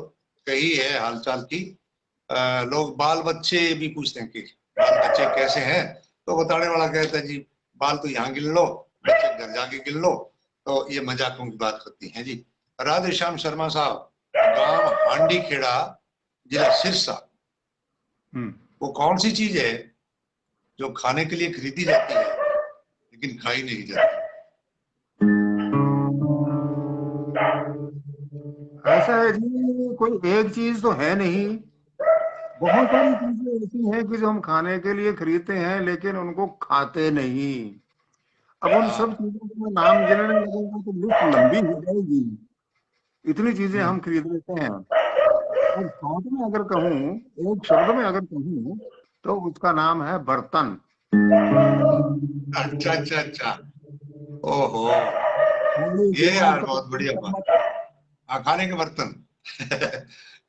कही है हालचाल की, लोग बाल बच्चे भी पूछते हैं कि बाल बच्चे कैसे हैं, तो बताने वाला कहता है जी बाल तो यहाँ गिन लो, बच्चे घर जाके गिन लो। तो ये मजाकों की बात होती है जी। राधे श्याम शर्मा साहब, गांव हांडी खेड़ा, जिला सिरसा। हम्म। वो कौन सी चीज है जो खाने के लिए खरीदी जाती है लेकिन खाई नहीं जाती? ऐसा है जी, कोई एक चीज तो है नहीं। बहुत सारी चीजें ऐसी हैं कि जो हम खाने के लिए खरीदते हैं लेकिन उनको खाते नहीं। अब उन सब हाँ। चीजों को मैं नाम गिनने लगूंगा तो लिस्ट लंबी हो जाएगी। इतनी चीजें हम खरीद लेते हैं। और शॉर्ट में अगर कहूँ, एक शब्द में अगर कहूँ, तो उसका नाम है बर्तन। अच्छा अच्छा अच्छा। ओहो, खाली ये दिमाग यार का बहुत बढ़िया बर्तन बात। मत। हाँ, खाने के बर्तन।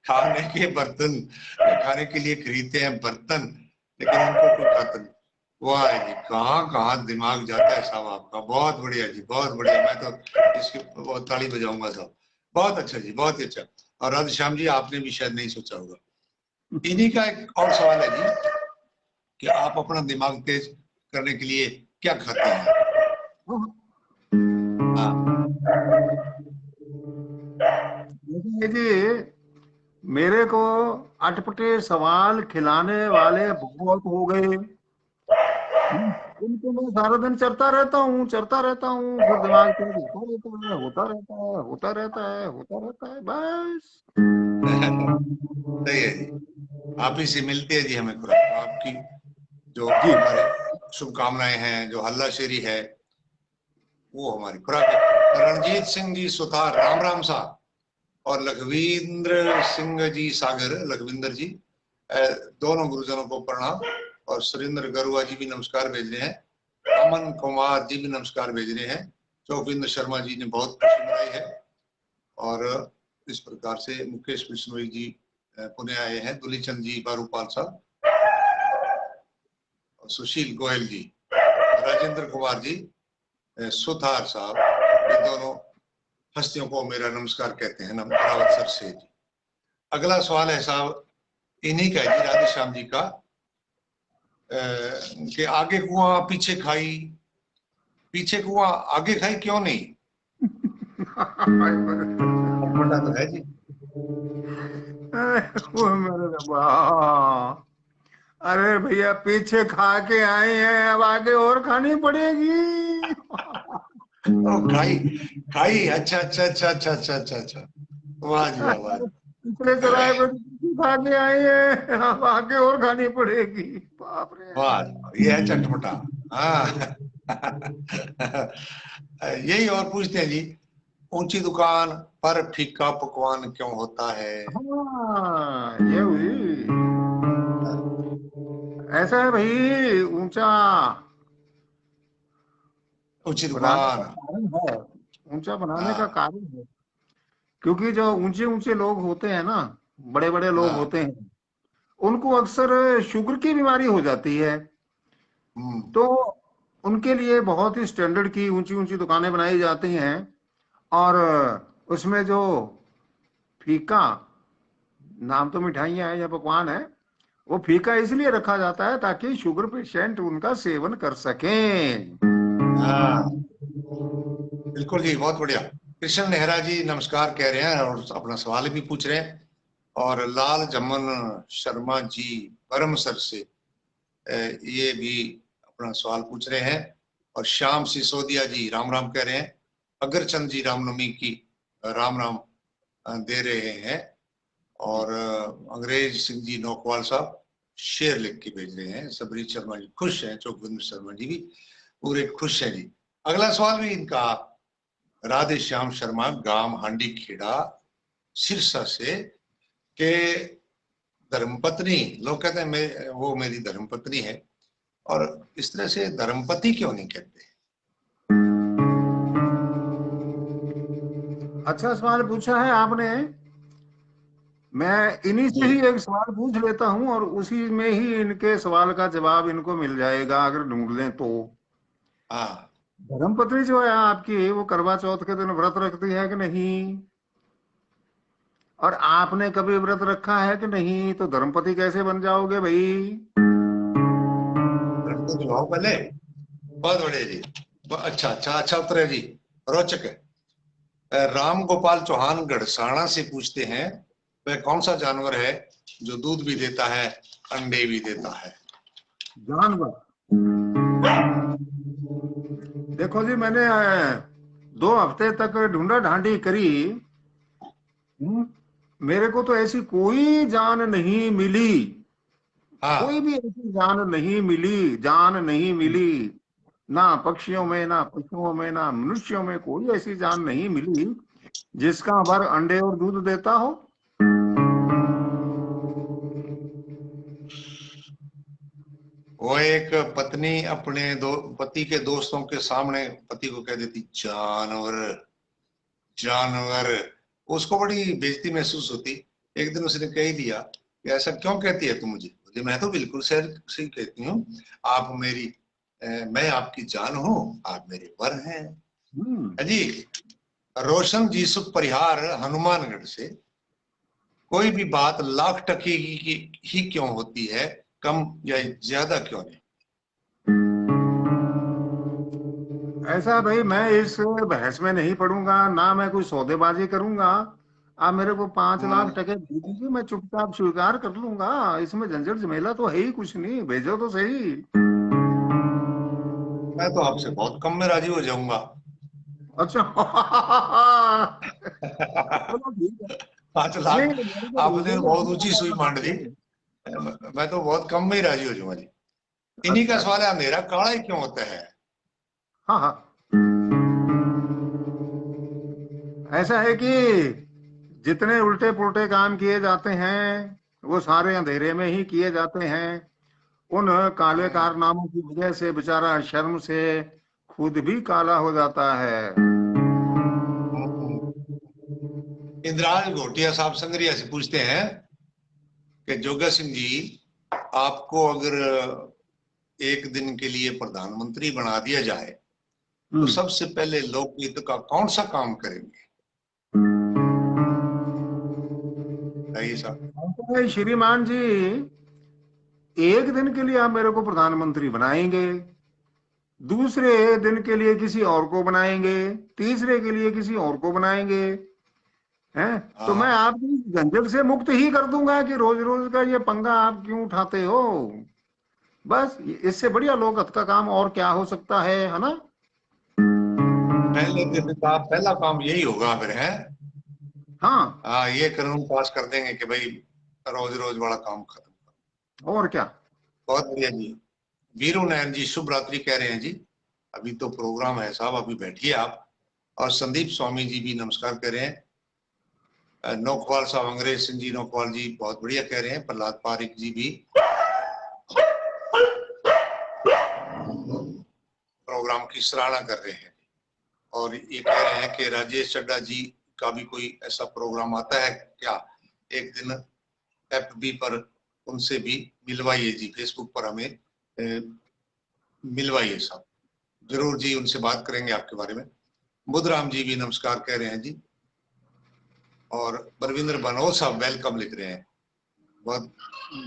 खाने के बर्तन, खाने के लिए खरीदते हैं बर्तन, लेकिन उनको कोई खाता नहीं। वाह जी, कहाँ कहाँ दिमाग जाता है साहब आपका। बहुत बढ़िया जी, बहुत बढ़िया। मैं तो इसकी बहुत ताली बजाऊंगा साहब। बहुत अच्छा जी, बहुत ही अच्छा। और राधेश्याम जी, आपने भी शायद नहीं सोचा होगा। इन्हीं का एक और सवाल है जी कि आप अपना दिमाग तेज करने के लिए क्या खाते हैं? हाँ। देखिए जी, मेरे को अटपटे सवाल खिलाने वाले बहुत हो गए। उनको मैं सारा दिन चरता रहता हूँ, फिर दिमाग तेज होता रहता है, होता रहता है, होता रहता है, होता रहता है, बस। सही है जी। आप ही से मिलती है जी हमें खुराक। आपकी जो जी। हमारे शुभकामनाएं हैं, जो हल्लाशेरी है, वो हमारी खुराक है। रणजीत सिंह जी सुतार राम राम साहब। और लखविंद्र सिंह जी सागर, लखविंदर जी, दोनों गुरुजनों को प्रणाम। और सुरेंद्र गरुआ जी भी नमस्कार भेज रहे हैं। अमन कुमार जी भी नमस्कार भेज रहे हैं। चौकिंद्र शर्मा जी ने बहुत खुशी मनाई है। और इस प्रकार से मुकेश बिश्नोई जी पुणे आए हैं। दुलीचंद जी बारूपाल साहब, सुशील गोयल जी, राजेंद्र कुमार जी, सुथार साहब, ये दोनों हस्तियों को मेरा नमस्कार कहते हैं रावत सर से जी। अगला सवाल है साहब इन्हीं का है जी, राधे श्याम जी का, कि आगे कुआं पीछे खाई, पीछे कुआं आगे खाई क्यों नहीं? अटपटा तो है जी। वो मेरे रब्बा। अरे भैया, पीछे खा के आए हैं, अब आगे और खानी पड़ेगी। तो खाई खाई, अच्छा अच्छा अच्छा अच्छा अच्छा अच्छा अच्छा, वाह जी वाह, वाह जी। पिछले चौराहे पे तो खा के आए हैं, अब आगे और खानी पड़ेगी। बाप रे। वाह, ये है चटपटा। हाँ। यही और पूछते हैं जी, ऊंची दुकान पर फीका पकवान क्यों होता है? हाँ ये हुई। ऐसा है भाई, ऊंचा ऊंची बनाने का दुकान। कारण है, ऊंचा बनाने का हाँ कारण है, क्योंकि जो ऊंचे ऊंचे लोग होते हैं ना, बड़े बड़े लोग हाँ। होते हैं, उनको अक्सर शुगर की बीमारी हो जाती है। हम्म। तो उनके लिए बहुत ही स्टैंडर्ड की ऊंची ऊंची दुकानें बनाई जाती हैं। और उसमें जो फीका, नाम तो मिठाइयाँ है या पकवान है, वो फीका इसलिए रखा जाता है ताकि शुगर पेशेंट उनका सेवन कर सकें। हाँ बिल्कुल जी, बहुत बढ़िया। कृष्ण नेहरा जी नमस्कार कह रहे हैं और अपना सवाल भी पूछ रहे हैं। और लाल जमन शर्मा जी बरमसर से ये भी अपना सवाल पूछ रहे हैं। और श्याम सिसोदिया जी राम राम कह रहे हैं। अगरचंद जी रामनवमी की राम राम दे रहे हैं। और अंग्रेज सिंह जी नौकवाल साहब शेर लिख के भेज रहे हैं। सबरीत शर्मा जी खुश हैं, चौकविंद शर्मा जी भी पूरे खुश हैं जी। अगला सवाल भी इनका, राधे श्याम शर्मा गांव हांडी खेड़ा सिरसा से, के धर्मपत्नी, लोग कहते हैं वो मेरी धर्मपत्नी है, और इस तरह से धर्मपति क्यों नहीं कहते? अच्छा सवाल पूछा है आपने। मैं इन्हीं से जी। ही एक सवाल पूछ लेता हूं और उसी में ही इनके सवाल का जवाब इनको मिल जाएगा अगर ढूंढ लें तो। हाँ। धर्मपत्नी जो है आपकी, वो करवा चौथ के दिन व्रत रखती है कि नहीं? और आपने कभी व्रत रखा है कि नहीं? तो धर्मपति कैसे बन जाओगे भाई? धर्म को दिखाओ पहले। बहुत बढ़िया जी। अच्छा अच्छा अच्छा उत्तर है जी, रोचक है। राम गोपाल चौहान गढ़साना से पूछते हैं, वह कौन सा जानवर है जो दूध भी देता है, अंडे भी देता है? जानवर। देखो जी, मैंने 2 हफ्ते तक ढूंढा ढांडी करी। हम्म, मेरे को तो ऐसी कोई जान नहीं मिली, कोई हाँ। भी ऐसी जान नहीं मिली, जान नहीं मिली। ना पक्षियों में, ना पशुओं में, ना मनुष्यों में कोई ऐसी जान नहीं मिली जिसका वर अंडे और दूध देता हो। वो एक पत्नी अपने दो पति के दोस्तों के सामने पति को कह देती जानवर, जानवर। उसको बड़ी बेइज्जती महसूस होती। एक दिन उसने कह ही दिया कि ऐसा क्यों कहती है तुम मुझे? बोले मैं तो बिल्कुल सही सही कहती हूँ। आप मेरी मैं आपकी जान हूँ, आप मेरे वर हैं। हम्म। हाँ जी। रोशन जी सुख परिहार हनुमानगढ़ से, कोई भी बात लाख टकी ही क्यों होती है, कम या ज्यादा क्यों नहीं? ऐसा भाई, मैं इस बहस में नहीं पढ़ूंगा, ना मैं कोई सौदेबाजी करूंगा। आप मेरे को 5 लाख टके दे दीजिए, मैं चुपचाप स्वीकार कर लूंगा। इसमें झंझट झमेला तो है ही कुछ नहीं, भेजो तो सही। मैं तो आपसे बहुत कम में राजी हो जाऊंगा। अच्छा। चलो ठीक है। 5 लाख, नहीं मेरे को आपने तो भेजो, बहुत ऊंची सुई मांड दी। मैं मैं तो बहुत कम में ही राजी हो जाऊंगा जी। इन्हीं का अच्छा सवाल है, मेरा काला ही क्यों होता है? हाँ हाँ। ऐसा है कि जितने उल्टे पुल्टे काम किए जाते हैं वो सारे अंधेरे में ही किए जाते हैं। उन काले कारनामों की वजह से बेचारा शर्म से खुद भी काला हो जाता है। इंद्राज घोटिया साहब संगरिया से पूछते हैं कि जोगा सिंह जी, आपको अगर एक दिन के लिए प्रधानमंत्री बना दिया जाए तो हम्म। सबसे पहले लोकहित का कौन सा काम करेंगे? बताइए साहब। ऐसा है श्रीमान जी, एक दिन के लिए आप मेरे को प्रधानमंत्री बनाएंगे, दूसरे दिन के लिए किसी और को बनाएंगे, तीसरे के लिए किसी और को बनाएंगे, हैं? तो मैं हाँ। आपको इस झंझट से मुक्त ही कर दूंगा कि रोज रोज का ये पंगा आप क्यों उठाते हो। बस इससे बढ़िया लोकहित का काम और क्या हो सकता है ना? पहले दिन का पहला काम यही होगा फिर, है? हाँ, हाँ, ये कानून पास कर देंगे कि भाई रोज रोज वाला काम खत्म। और क्या। बहुत बढ़िया जी। वीरू नयन जी शुभ रात्रि कह रहे हैं जी। अभी तो प्रोग्राम है साहब, अभी बैठिए आप। और संदीप स्वामी जी भी नमस्कार कह रहे हैं। नौखवाल साहब, अंग्रेज सिंह जी नौखवाल जी बहुत बढ़िया कह रहे हैं। प्रहलाद पारिक जी भी प्रोग्राम की सराहना कर रहे हैं। और ये कह रहे हैं कि राजेश चड्डा जी का भी कोई ऐसा प्रोग्राम आता है क्या, एक दिन FB पर उनसे भी मिलवाइए जी, फेसबुक पर हमें मिलवाइए साहब। जरूर जी, उनसे बात करेंगे आपके बारे में। बुधराम जी भी नमस्कार कह रहे हैं जी। और बलविंद्र बनोद साहब वेलकम लिख रहे हैं। बहुत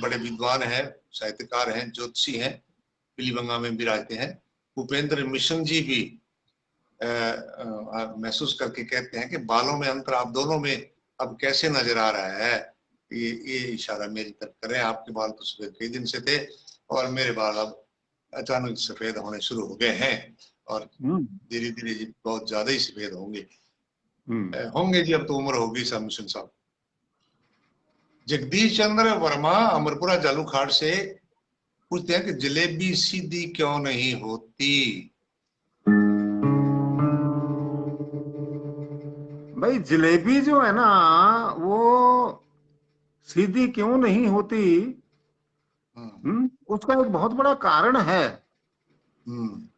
बड़े विद्वान हैं, साहित्यकार हैं, ज्योतिषी हैं, पीलीबंगा में विराजते हैं। उपेंद्र मिशन जी भी महसूस करके कहते हैं कि बालों में अंतर आप दोनों में अब कैसे नजर आ रहा है। ये इशारा मेरी तरफ करें। आपके बाल तो सफेद कई दिन से थे और मेरे बाल अब अचानक सफेद होने शुरू हो गए हैं और धीरे धीरे बहुत ज्यादा ही सफेद होंगे। होंगे जी, अब तो उम्र होगी सब मिशन साहब। जगदीश चंद्र वर्मा अमरपुरा जालूखाड़ से पूछते हैं कि जलेबी सीधी क्यों नहीं होती। भाई जलेबी जो है ना, वो सीधी क्यों नहीं होती? उसका एक बहुत बड़ा कारण है। हम्म।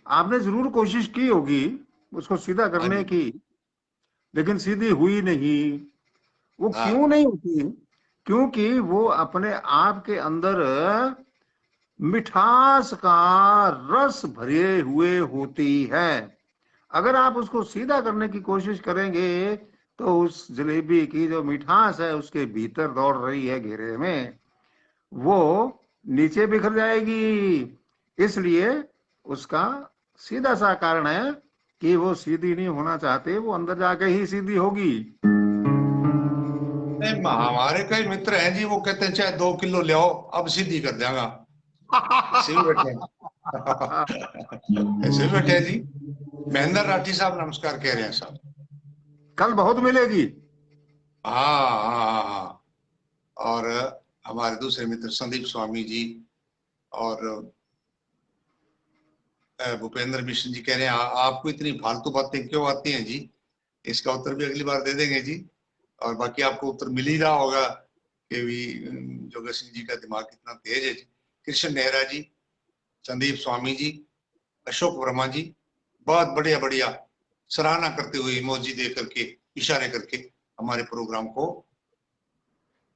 आपने जरूर कोशिश की होगी उसको सीधा हाँ करने जी। की, लेकिन सीधी हुई नहीं। वो क्यों हाँ। नहीं होती? क्योंकि वो अपने आप के अंदर मिठास का रस भरे हुए होती है। अगर आप उसको सीधा करने की कोशिश करेंगे तो उस जलेबी की जो मिठास है उसके भीतर दौड़ रही है घेरे में, वो नीचे बिखर जाएगी। इसलिए उसका सीधा सा कारण है कि वो सीधी नहीं होना चाहते, वो अंदर जाके ही सीधी होगी। नहीं, हमारे कई मित्र हैं जी, वो कहते हैं चाहे 2 किलो ले आओ, अब सीधी कर देगा। ऐसे भी बैठे हैं। ऐसे भी बैठे हैं जी। महेंद्र राठी साहब नमस्कार कह रहे हैं साहब। कल बहुत मिलेगी। हाँ हाँ हाँ हाँ। और हमारे दूसरे मित्र संदीप स्वामी जी और भूपेंद्र मिश्र जी कह रहे हैं आपको इतनी फालतू बातें क्यों आती हैं जी। इसका उत्तर भी अगली बार दे देंगे जी। और बाकी आपको उत्तर मिल ही रहा होगा कि भी जोगा सिंह जी का दिमाग कितना तेज है जी। कृष्ण नेहरा जी, संदीप स्वामी जी, अशोक वर्मा जी बहुत बढ़िया बढ़िया सराहना करते हुए इमोजी दे करके, इशारे करके हमारे प्रोग्राम को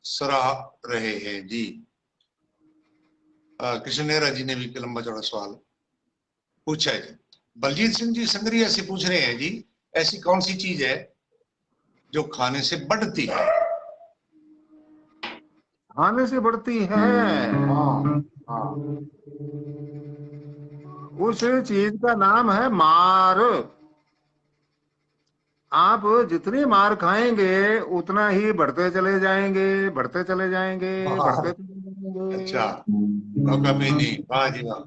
सराह रहे हैं जी। कृष्ण नेहरा जी ने भी एक लंबा चौड़ा सवाल पूछा है जी। बलजीत सिंह जी संग्रिया से पूछ रहे हैं जी, ऐसी कौन सी चीज है जो खाने से बढ़ती है? खाने से बढ़ती है? हाँ हाँ। उस चीज का नाम है मार। आप जितनी मार खाएंगे उतना ही बढ़ते चले जाएंगे, बढ़ते चले जाएंगे, बढ़ते हाँ। चले अच्छा। जाएंगे। तो कभी नहीं, वाह जी वाह।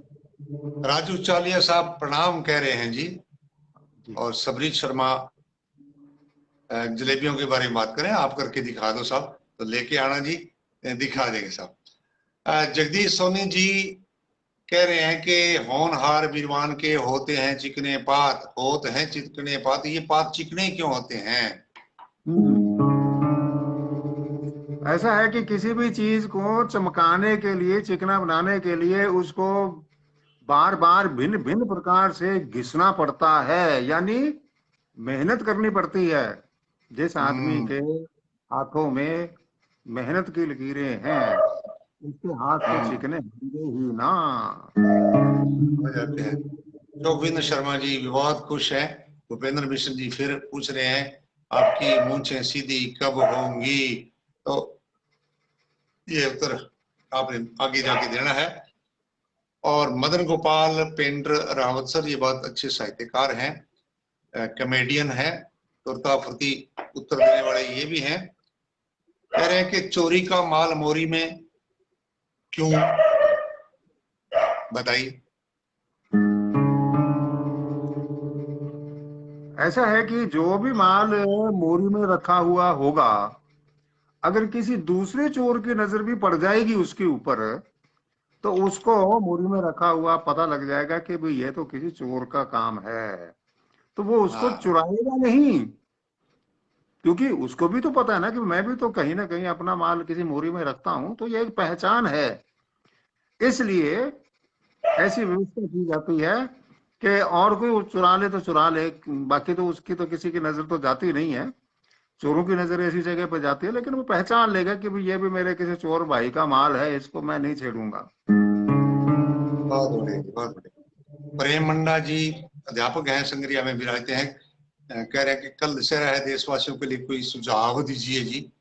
राजू चालिया साहब प्रणाम कह रहे हैं जी। जी। और सबरीत शर्मा जलेबियों के बारे में बात करें, आप करके दिखा दो साहब, तो लेके आना जी, दिखा देंगे साहब। जगदीश सोनी जी कह रहे हैं कि होनहार बीरवान के होते हैं चिकने पात, होते हैं चिकने पात, ये पात चिकने क्यों होते हैं? ऐसा है कि किसी भी चीज को चमकाने के लिए, चिकना बनाने के लिए उसको बार बार भिन्न भिन्न प्रकार से घिसना पड़ता है, यानी मेहनत करनी पड़ती है। जिस आदमी हम्म। के हाथों में मेहनत की लकीरें हैं उसके हाथ तो हम्म। चिकने होंगे ही ना। हो जाते हैं। शोकविंद शर्मा जी भी बहुत खुश हैं। भूपेंद्र मिश्र जी फिर पूछ रहे हैं आपकी मूंछें सीधी कब होंगी। तो ये उत्तर आपने आगे जाके देना है। और मदन गोपाल पेंड्र रावत सर ये बहुत अच्छे साहित्यकार हैं, कॉमेडियन है, तुरता फुर्ती उत्तर देने वाले ये भी हैं। कह रहे हैं कि चोरी का माल मोरी में क्यों, बताइए। ऐसा है कि जो भी माल मोरी में रखा हुआ होगा, अगर किसी दूसरे चोर की नजर भी पड़ जाएगी उसके ऊपर, तो उसको मोरी में रखा हुआ पता लग जाएगा कि भाई ये तो किसी चोर का काम है, तो वो उसको हाँ चुराएगा नहीं। क्योंकि उसको भी तो पता है ना कि मैं भी तो कहीं ना कहीं अपना माल किसी मोरी में रखता हूं, तो ये एक पहचान है। इसलिए ऐसी व्यवस्था की जाती है कि और कोई वो चुरा ले तो चुरा ले, बाकी तो उसकी तो किसी की नजर तो जाती नहीं है। चोरों की नजर ऐसी जगह पर जाती है, लेकिन वो पहचान लेगा कि भाई ये भी मेरे किसी चोर भाई का माल है, इसको मैं नहीं छेड़ूंगा। बहुत बढ़िया जी, बहुत बढ़िया। प्रेम मंडा जी अध्यापक हैं, संग्रिया में भी रहते हैं। कह रहे हैं कि कल दशहरा है, देशवासियों के लिए कोई सुझाव दीजिए जी।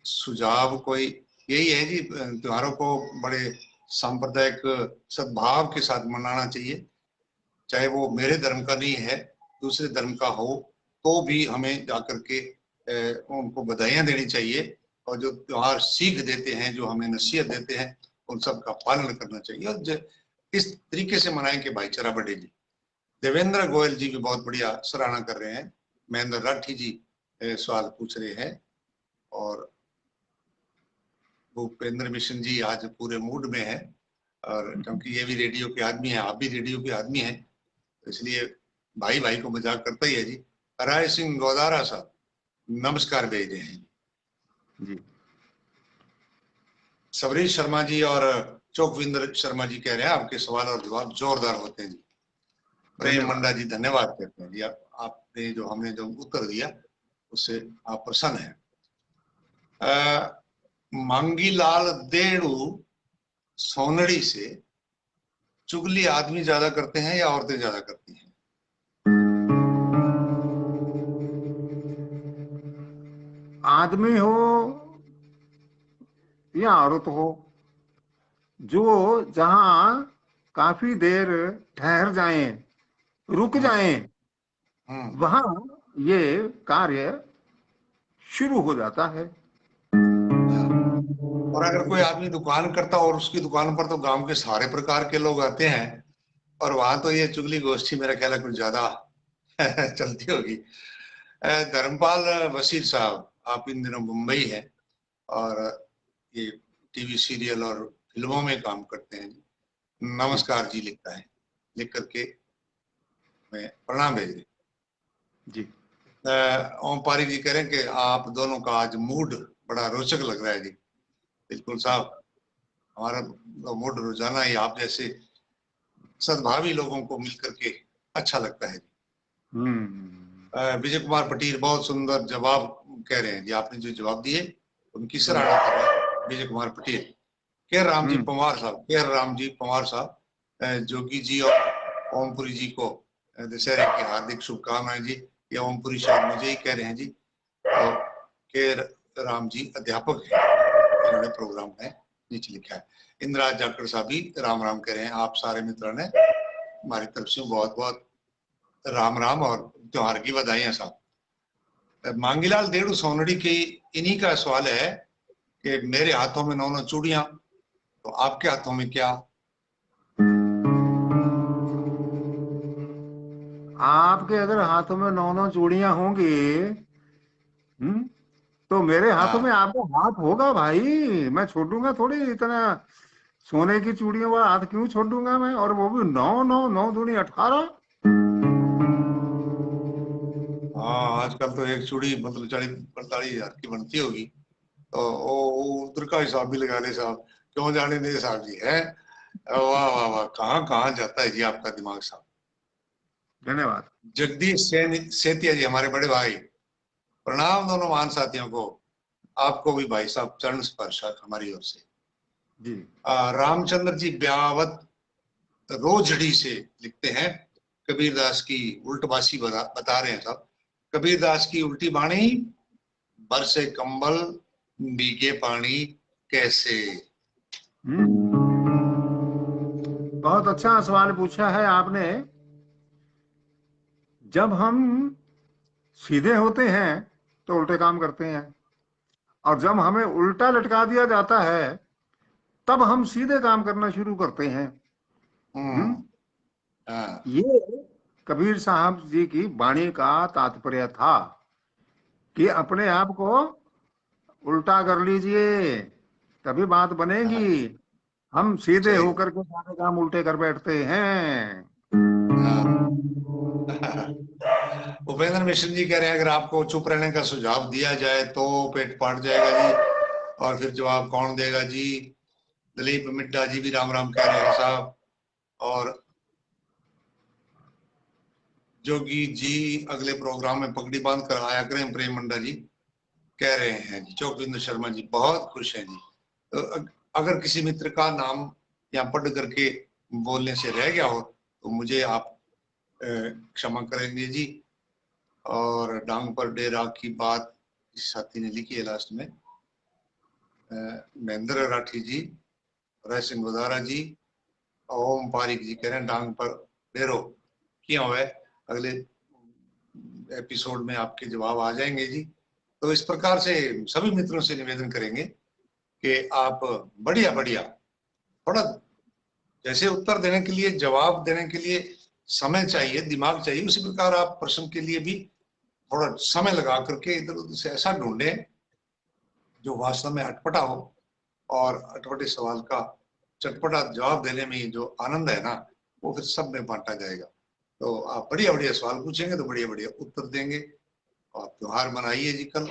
सुझाव कोई यही है जी, त्योहारों को बड़े सांप्रदायिक सद्भाव के साथ मनाना चाहिए। चाहे वो मेरे धर्म का नहीं है, दूसरे धर्म का हो, तो भी हमें जाकर के उनको बधाइयां देनी चाहिए। और जो त्योहार सीख देते हैं, जो हमें नसीहत देते हैं, उन सब का पालन करना चाहिए। और इस तरीके से मनाएं कि भाईचारा बढ़े जी। देवेंद्र गोयल जी भी बहुत बढ़िया सराहना कर रहे हैं। महेंद्र राठी जी सवाल पूछ रहे हैं। और भूपेंद्र मिशन जी आज पूरे मूड में है, और क्योंकि ये भी रेडियो के आदमी है, आप भी रेडियो के आदमी हैं, तो इसलिए भाई भाई को मजाक करता ही है जी। राय सिंह गौदारा साहब नमस्कार भेज रहे हैं जी। सबरीश शर्मा जी और चौकविंदर शर्मा जी कह रहे हैं आपके सवाल और जवाब जोरदार होते हैं जी। प्रेम धन्यवाद। मंडा जी धन्यवाद कहते हैं जी। आपने जो हमने जो उत्तर दिया उससे आप प्रसन्न हैं। मांगीलाल देड़ू सोनड़ी से, चुगली आदमी ज्यादा करते हैं या औरतें ज्यादा करती हैं? आदमी हो या औरत हो, जो जहां काफी देर ठहर जाएं, रुक हम्म जाएं, हम्म। वहां ये कार्य शुरू हो जाता है। हाँ। और अगर कोई आदमी दुकान करता और उसकी दुकान पर तो गांव के सारे प्रकार के लोग आते हैं, और वहां तो ये चुगली गोष्ठी मेरा ख्याल है कुछ ज्यादा चलती होगी। धर्मपाल वसीर साहब, आप इन दिनों मुंबई हैं और ये टीवी सीरियल और फिल्मों में काम करते हैं। जी। नमस्कार जी लिखता है, लिख करके मैं प्रणाम भेज रही। जी। ओम पारी जी कह रहे हैं कि आप दोनों का आज मूड बड़ा रोचक लग रहा है जी। बिल्कुल साहब, हमारा मूड रोजाना ही आप जैसे सद्भावी लोगों को मिलकर के अच्छा लगता है। हम्म। विजय कुमार पटेल बहुत सुंदर जवाब कह रहे हैं जी। आपने जो जवाब दिए उनकी हम्म। सराहना कर रहे हैं विजय कुमार पटेल। के राम जी हम्म। पंवार साहब, के राम जी पंवार साहब जोगी जी और ओमपुरी जी को दशहरे की हार्दिक शुभकामनाएं जी। या ओमपुरी शायद मुझे ही कह रहे हैं जी। और के राम जी अध्यापक हैं, इन्होंने प्रोग्राम में नीचे लिखा है। इंदिराज जाखड़ साहब भी राम राम कह रहे हैं। आप सारे मित्रों ने हमारी तरफ से बहुत बहुत राम राम और त्योहार की बधाइयां साहब। मांगीलाल देड़ू सोनड़ी की इन्हीं का सवाल है कि मेरे हाथों में 9 चूड़ियां, तो आपके हाथों में क्या? आपके अगर हाथों में 9 चूड़ियां होंगी, तो मेरे हाथों में हाँ आपका हाथ होगा भाई। मैं छोड़ूंगा थोड़ी इतना। सोने की चूड़ियों वाला हाथ क्यों छोड़ूंगा मैं, और वो भी 9 9 9 दूनी 18। हाँ, आजकल तो एक चूड़ी मतलब 40 45 हजार की बनती होगी। तो वो उधर का हिसाब भी लगा ले साहब, क्यों जाने दे साहब जी है। वाह वाह वाह, कहाँ कहाँ जाता है जी आपका दिमाग साहब। धन्यवाद। जगदीश सेतिया जी हमारे बड़े भाई, प्रणाम दोनों महान साथियों को। आपको भी भाई साहब चरण स्पर्श हमारी ओर से। जी। रामचंद्र जी ब्यावत रोजड़ी से लिखते हैं, कबीरदास की उल्टबासी बता रहे हैं साहब। कबीरदास की उल्टी बाणी, बरसे कंबल भीगे पानी कैसे। बहुत अच्छा सवाल पूछा है आपने। जब हम सीधे होते हैं तो उल्टे काम करते हैं, और जब हमें उल्टा लटका दिया जाता है तब हम सीधे काम करना शुरू करते हैं। हम्म। हम्म। हाँ ये कबीर साहब जी की वाणी का तात्पर्य था कि अपने आप को उल्टा कर लीजिए, तभी बात बनेगी। हाँ, हम सीधे सही। होकर के सारे काम उल्टे कर बैठते हैं। हाँ। उपेंद्र मिश्र जी कह रहे हैं, अगर आपको चुप रहने का सुझाव दिया जाए तो पेट फाट जाएगा जी, और फिर जवाब कौन देगा जी। दिलीप मिड्डा जी भी राम राम कह रहे हैं साहब। और जोगी जी अगले प्रोग्राम में पगड़ी बांध कर आया करें, प्रेम मंडा जी कह रहे हैं जी। चौकिंदर शर्मा जी बहुत खुश हैं जी। तो अगर किसी मित्र का नाम यहाँ पढ़ करके बोलने से रह गया हो तो मुझे आप क्षमा करेंगे जी। और डांग पर डेरा की बात इस साथी ने लिखी है लास्ट में। महेंद्र राठी जी, राय सिंह वदारा जी, ओम पारिक जी कह रहे हैं डांग पर डेरो किया हुआ है, अगले एपिसोड में आपके जवाब आ जाएंगे जी। तो इस प्रकार से सभी मित्रों से निवेदन करेंगे कि आप बढ़िया बढ़िया थोड़ा, जैसे उत्तर देने के लिए, जवाब देने के लिए समय चाहिए, दिमाग चाहिए, उसी प्रकार आप प्रश्न के लिए भी थोड़ा समय लगा करके इधर उधर से ऐसा ढूंढे जो वास्तव में अटपटा हो, और अटपटे सवाल का चटपटा जवाब देने में जो आनंद है ना, वो फिर सब में बांटा जाएगा। तो आप बढ़िया बढ़िया सवाल पूछेंगे तो बढ़िया बढ़िया उत्तर देंगे। और त्योहार मनाइए जी कल,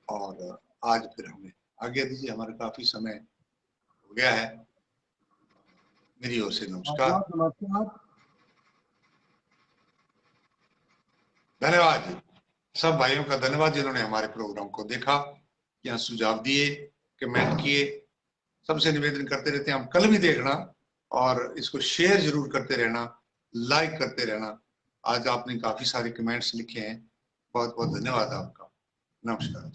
और आज फिर हमें आगे दीजिए, हमारा काफी समय हो गया है। मेरी ओर से नमस्कार, नमस्कार। धन्यवाद जी। सब भाइयों का धन्यवाद जिन्होंने हमारे प्रोग्राम को देखा, यहाँ सुझाव दिए, कमेंट किए। सबसे निवेदन करते रहते हैं, हम कल भी देखना और इसको शेयर जरूर करते रहना, लाइक करते रहना। आज आपने काफी सारे कमेंट्स लिखे हैं, बहुत बहुत धन्यवाद आपका। नमस्कार।